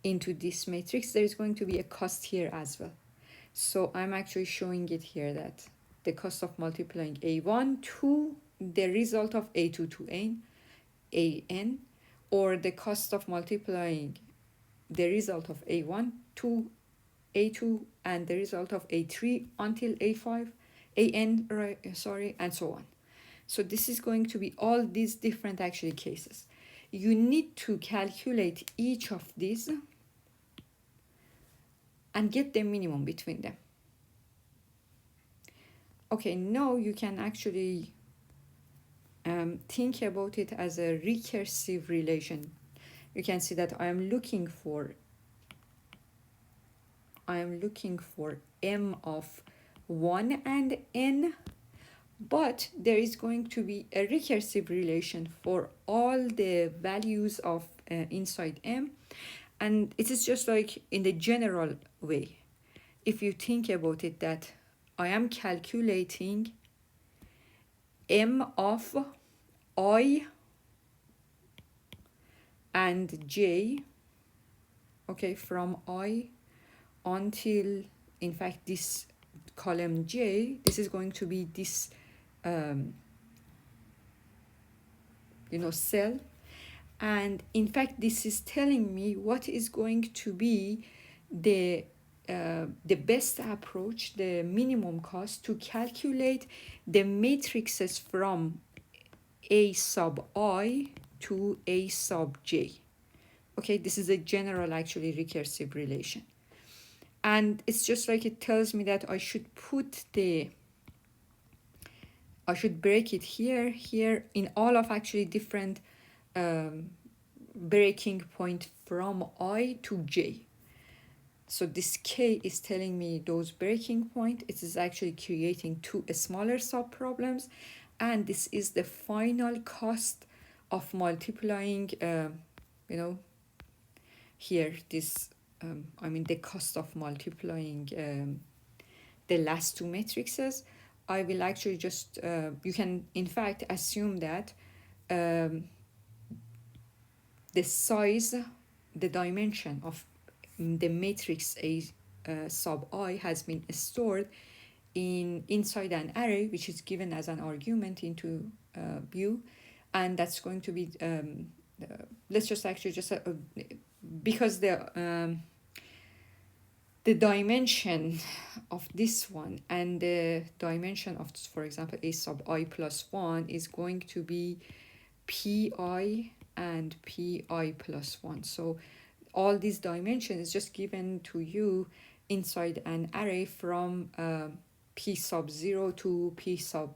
A: into this matrix, there is going to be a cost here as well. So I'm actually showing it here, that the cost of multiplying A1 to the result of A2 to an, or the cost of multiplying the result of A1 to A2 and the result of A3 until A5, an, right, sorry, and so on. So this is going to be all these different actually cases. You need to calculate each of these and get the minimum between them. Okay, now you can actually think about it as a recursive relation. You can see that I am looking for m of 1 and n, but there is going to be a recursive relation for all the values of inside m, and it is just like in the general way. If you think about it, that I am calculating m of I and j, okay, from I until, in fact, this column j, this is going to be this cell, and in fact this is telling me what is going to be the best approach, the minimum cost to calculate the matrices from a sub I to a sub j. Okay, this is a general actually recursive relation, and it's just like it tells me that I should break it here in all of actually different breaking point from I to j. So this k is telling me those breaking point. It is actually creating two smaller subproblems, and this is the final cost of multiplying here this the cost of multiplying the last two matrices. I will actually just you can in fact assume that the size, the dimension of the matrix A sub I has been stored inside an array, which is given as an argument into U, and that's going to be let's just actually just because the dimension of this one and the dimension of, for example, A sub I plus 1 is going to be pi and pi plus 1. So all these dimensions is just given to you inside an array from p sub 0 to p sub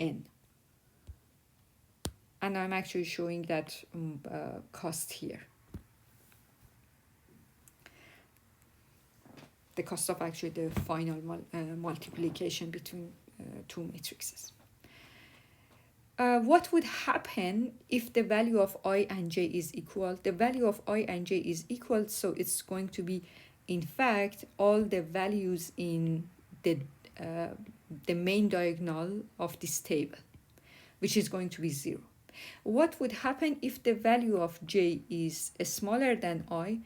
A: n. And I'm actually showing that cost here. The cost of actually the final multiplication between two matrices. What would happen if the value of I and j is equal? The value of I and j is equal, so it's going to be, in fact, all the values in the main diagonal of this table, which is going to be 0. What would happen if the value of j is smaller than I?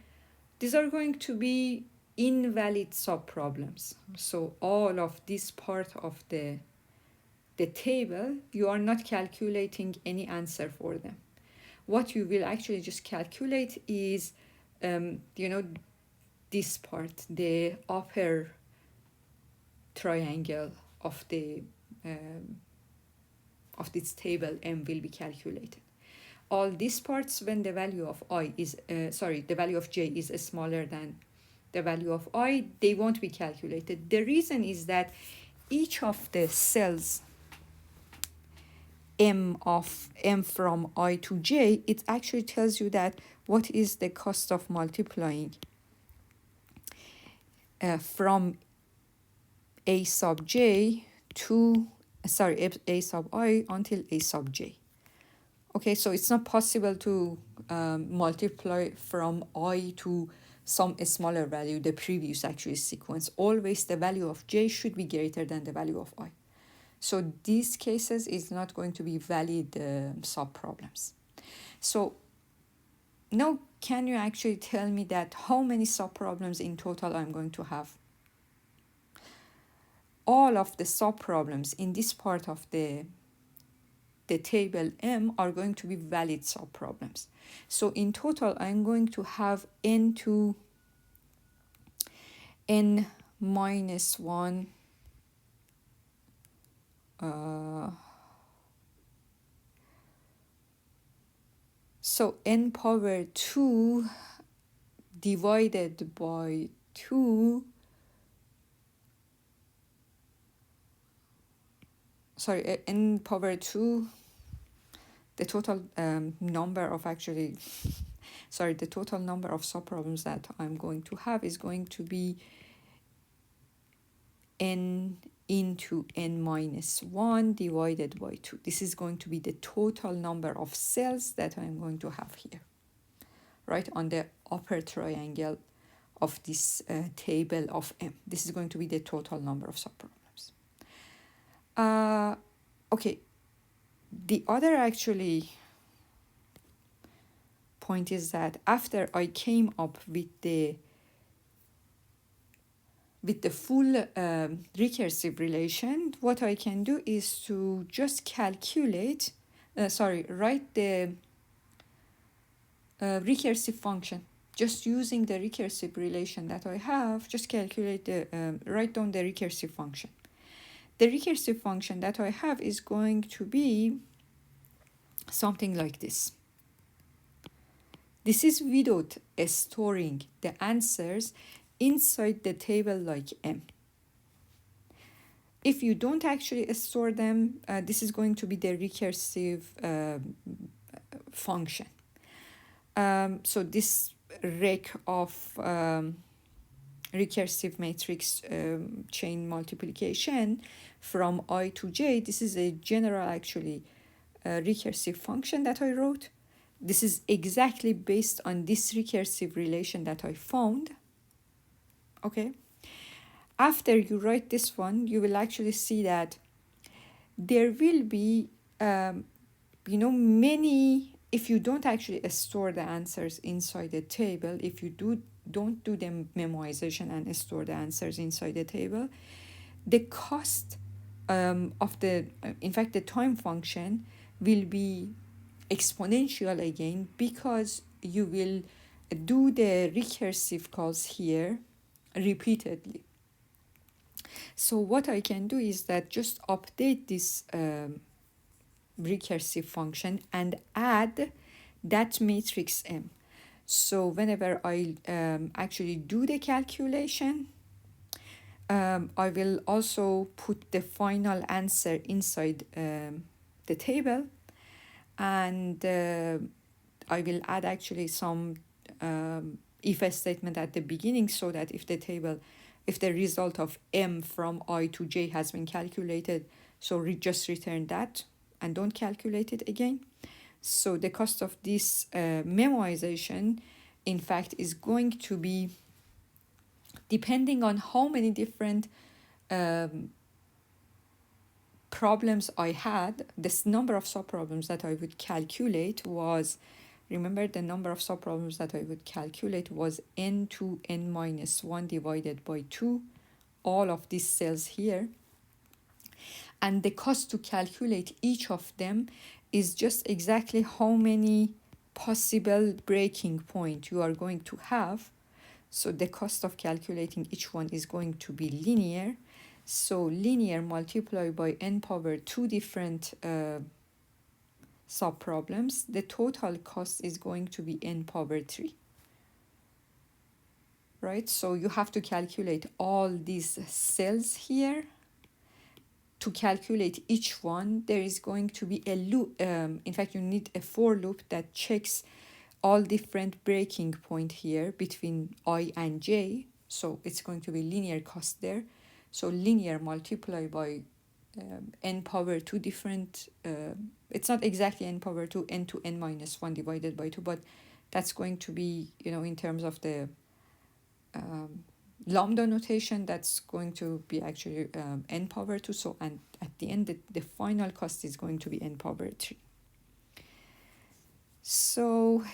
A: These are going to be invalid subproblems. So all of this part of the table, you are not calculating any answer for them. What you will actually just calculate is, this part, the upper triangle of the of this table M will be calculated. All these parts, when the value of I is the value of j is smaller than the value of I, they won't be calculated. The reason is that each of the cells M from I to j, it actually tells you that what is the cost of multiplying from a sub j to, a sub I until a sub j. Okay, so it's not possible to multiply from I to some smaller value, the previous actually sequence. Always the value of j should be greater than the value of I. So these cases is not going to be valid subproblems. So now can you actually tell me that how many subproblems in total I'm going to have? All of the subproblems in this part of the table M are going to be valid subproblems. So in total, I'm going to have n to n minus 1 so n power 2 divided by 2, sorry, n power 2, the total number of actually, sorry, the total number of subproblems that I'm going to have is going to be n into n minus 1 divided by 2. This is going to be the total number of cells that I'm going to have here, right, on the upper triangle of this table of M. This is going to be the total number of subproblems. Okay, the other actually point is that after I came up with the full recursive relation, what I can do is to just calculate, write the recursive function. Just using the recursive relation that I have, just calculate write down the recursive function. The recursive function that I have is going to be something like this. This is without storing the answers inside the table like M. If you don't actually store them, this is going to be the recursive function. So this rec of recursive matrix chain multiplication from I to j, this is a general actually recursive function that I wrote. This is exactly based on this recursive relation that I found. Okay. After you write this one, you will actually see that there will be, many, if you don't actually store the answers inside the table, if you don't do the memorization and store the answers inside the table, the cost of the, in fact, the time function will be exponential again, because you will do the recursive calls here repeatedly. So what I can do is that just update this recursive function and add that matrix M. So whenever I actually do the calculation, I will also put the final answer inside the table, and I will add actually some if statement at the beginning, so that if the result of M from I to J has been calculated, so just return that and don't calculate it again. So the cost of this memorization, in fact, is going to be, depending on how many different problems I had, this number of subproblems that I would calculate was, remember, the number of subproblems that I would calculate was n to n minus 1 divided by 2, all of these cells here. And the cost to calculate each of them is just exactly how many possible breaking point you are going to have. So the cost of calculating each one is going to be linear. So linear multiplied by n power 2 different subproblems, the total cost is going to be n power 3. Right? So you have to calculate all these cells here. To calculate each one, there is going to be a loop. In fact, you need a for loop that checks all different breaking point here between I and j. So it's going to be linear cost there. So linear multiplied by n power 2 different, it's not exactly n power 2, n to n minus 1 divided by 2, but that's going to be, in terms of the lambda notation, that's going to be actually n power 2. So, and at the end, the final cost is going to be n power 3. So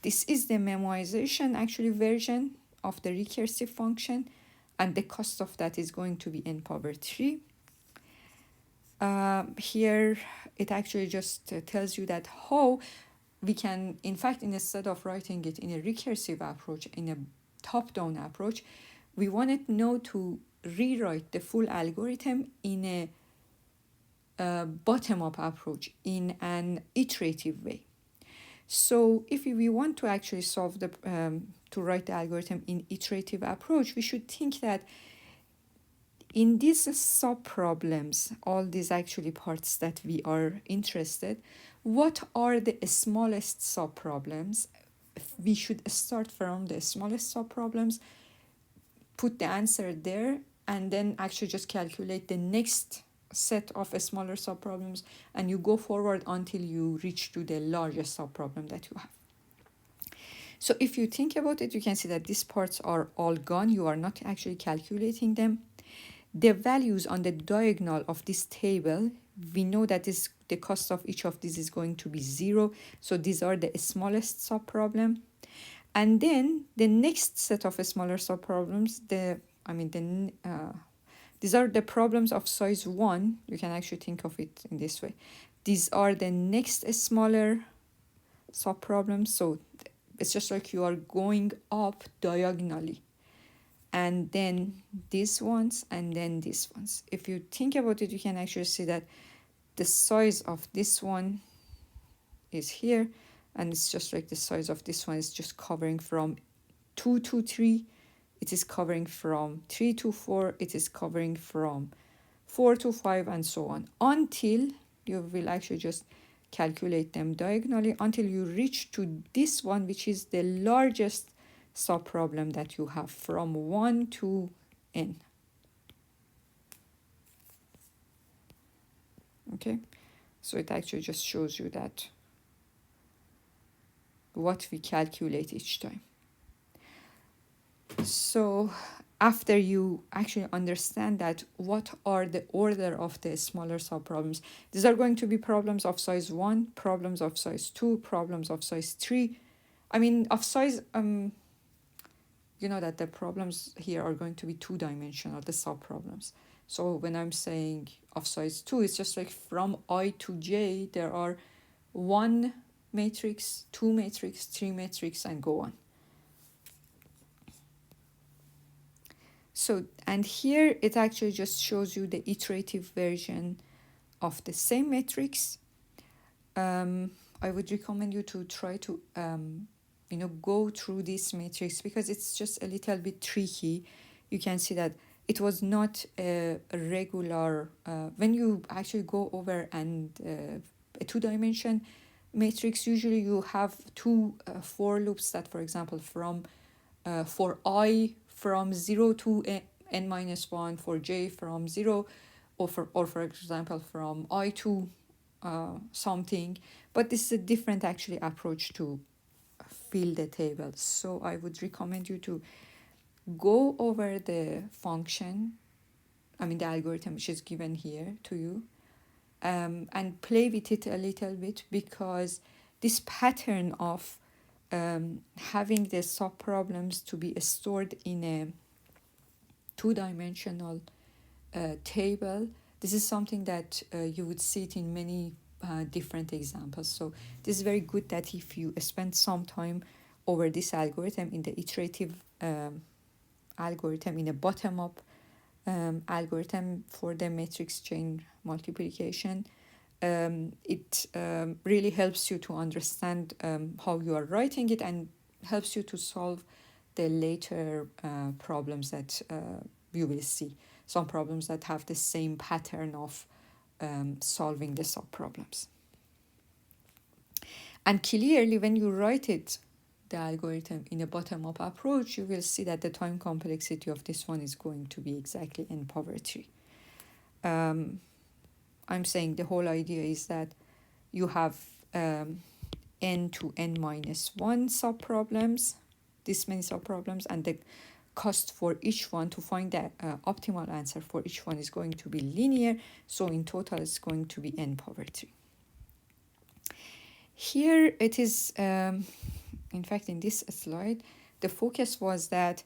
A: this is the memorization actually version of the recursive function, and the cost of that is going to be n power 3. Here it actually just tells you that how we can, in fact, instead of writing it in a recursive approach, in a top-down approach, we wanted now to rewrite the full algorithm in a bottom-up approach, in an iterative way. So if we want to actually solve the, to write the algorithm in iterative approach, we should think that in these subproblems, all these actually parts that we are interested, what are the smallest subproblems? We should start from the smallest subproblems, put the answer there, and then actually just calculate the next set of smaller subproblems, and you go forward until you reach to the largest subproblem that you have. So if you think about it, you can see that these parts are all gone. You are not actually calculating them. The values on the diagonal of this table, we know that the cost of each of these is going to be 0. So these are the smallest subproblem. And then the next set of smaller subproblems, these are the problems of size 1. You can actually think of it in this way. These are the next smaller subproblems. So it's just like you are going up diagonally. And then these ones, and then these ones. If you think about it, you can actually see that the size of this one is here, and it's just like the size of this one is just covering from 2 to 3. It is covering from 3 to 4. It is covering from 4 to 5, and so on, until you will actually just calculate them diagonally until you reach to this one, which is the largest subproblem that you have, from 1 to n. Okay, so it actually just shows you that what we calculate each time. So after you actually understand that, what are the order of the smaller subproblems? These are going to be problems of size 1, problems of size 2, problems of size 3. I mean, of size, you know that the problems here are going to be 2-dimensional, the subproblems. So when I'm saying of size 2, it's just like from I to j, there are 1 matrix, 2 matrix, 3 matrix, and go on. So, and here it actually just shows you the iterative version of the same matrix. I would recommend you to try to go through this matrix, because it's just a little bit tricky. You can see that it was not a regular, when you actually go over and a 2-dimension matrix, usually you have 2 for loops that, for example, from for I from 0 to n minus 1, for j from 0, or for example from I to something. But this is a different actually approach to fill the table. So I would recommend you to go over the function, the algorithm which is given here to you, and play with it a little bit, because this pattern of having the subproblems to be stored in a 2-dimensional table, this is something that you would see it in many different examples. So this is very good that if you spend some time over this algorithm in the iterative algorithm, in a bottom-up algorithm for the matrix chain multiplication, it really helps you to understand how you are writing it, and helps you to solve the later problems that you will see. Some problems that have the same pattern of solving the subproblems. And clearly, when you write it, the algorithm in a bottom-up approach, you will see that the time complexity of this one is going to be exactly n power 3. I'm saying the whole idea is that you have n to n minus 1 subproblems, this many subproblems, and the cost for each one to find the optimal answer for each one is going to be linear. So in total, it's going to be n power 3. Here it is, in fact, in this slide, the focus was that,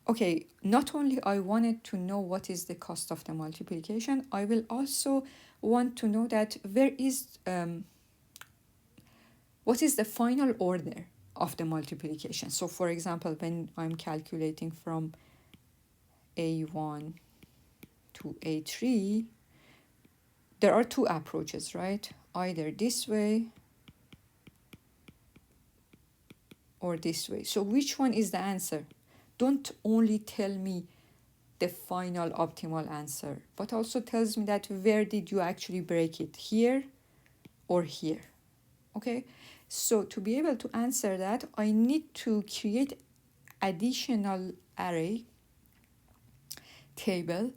A: okay, not only I wanted to know what is the cost of the multiplication, I will also want to know that where is, what is the final order of the multiplication. So for example, when I'm calculating from A1 to A3, there are two approaches, right? Either this way or this way. So which one is the answer? Don't only tell me the final optimal answer, but also tells me that where did you actually break it, here or here. Okay, so to be able to answer that, I need to create additional array table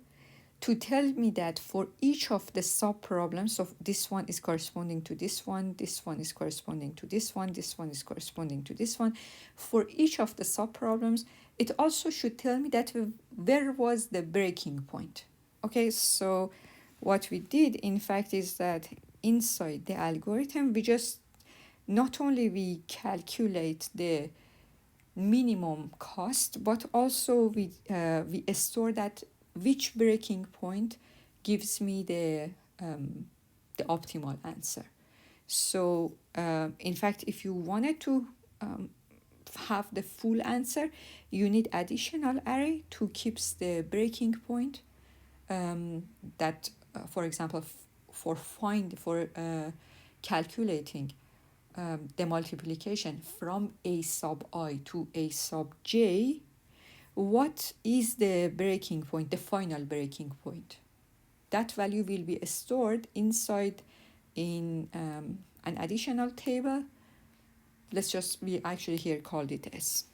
A: to tell me that for each of the subproblems, so this one is corresponding to this one is corresponding to this one is corresponding to this one. For each of the subproblems, it also should tell me that where was the breaking point. Okay, so what we did, in fact, is that inside the algorithm, we just not only we calculate the minimum cost, but also we store that which breaking point gives me the optimal answer. So in fact, if you wanted to have the full answer, you need additional array to keeps the breaking point that for example for calculating the multiplication from a sub I to a sub j, what is the breaking point, the final breaking point? That value will be stored inside in an additional table. We actually here called it S.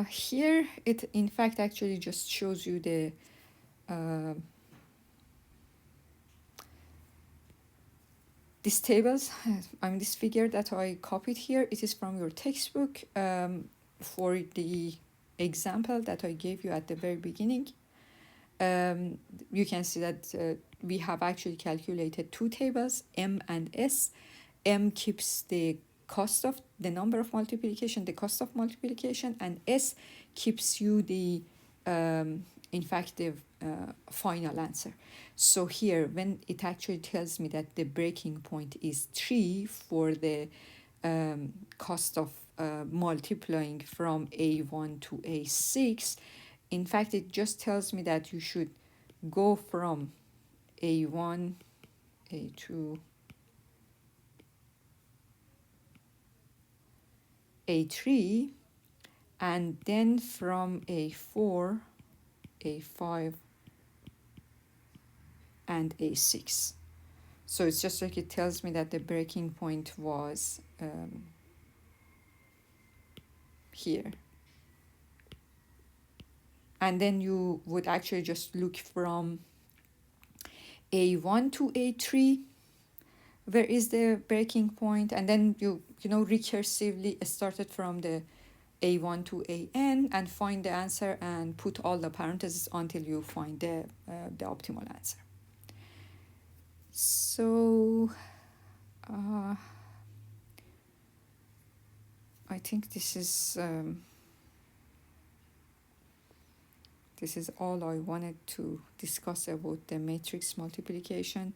A: Here it in fact actually just shows you the these tables, this figure that I copied here, it is from your textbook for the example that I gave you at the very beginning. You can see that we have actually calculated two tables, M and S. M keeps the cost of the number of multiplication, the cost of multiplication, and S keeps you the, in fact, the final answer. So here, when it actually tells me that the breaking point is 3 for the cost of multiplying from A1 to A6, in fact, it just tells me that you should go from A1, A2, A3, and then from A4, A5, and A6. So it's just like it tells me that the breaking point was here. And then you would actually just look from A1 to A3, where is the breaking point, and then you recursively started from the A1 to AN and find the answer and put all the parentheses until you find the optimal answer. So I think this is all I wanted to discuss about the matrix multiplication.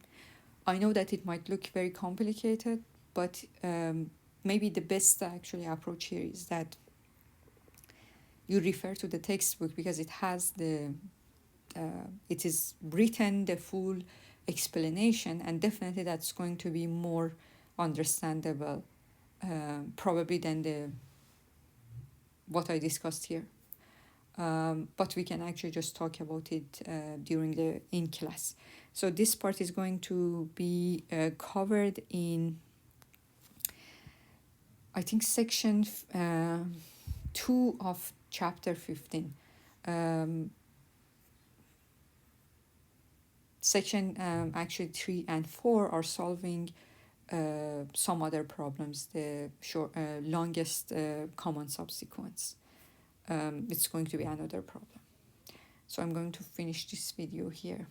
A: I know that it might look very complicated, but maybe the best actually approach here is that you refer to the textbook, because it has it is written the full explanation, and definitely that's going to be more understandable probably than what I discussed here. But we can actually just talk about it during in class. So this part is going to be covered in, I think, section 2 of chapter 15. section actually 3 and 4 are solving some other problems, the longest common subsequence. It's going to be another problem. So I'm going to finish this video here.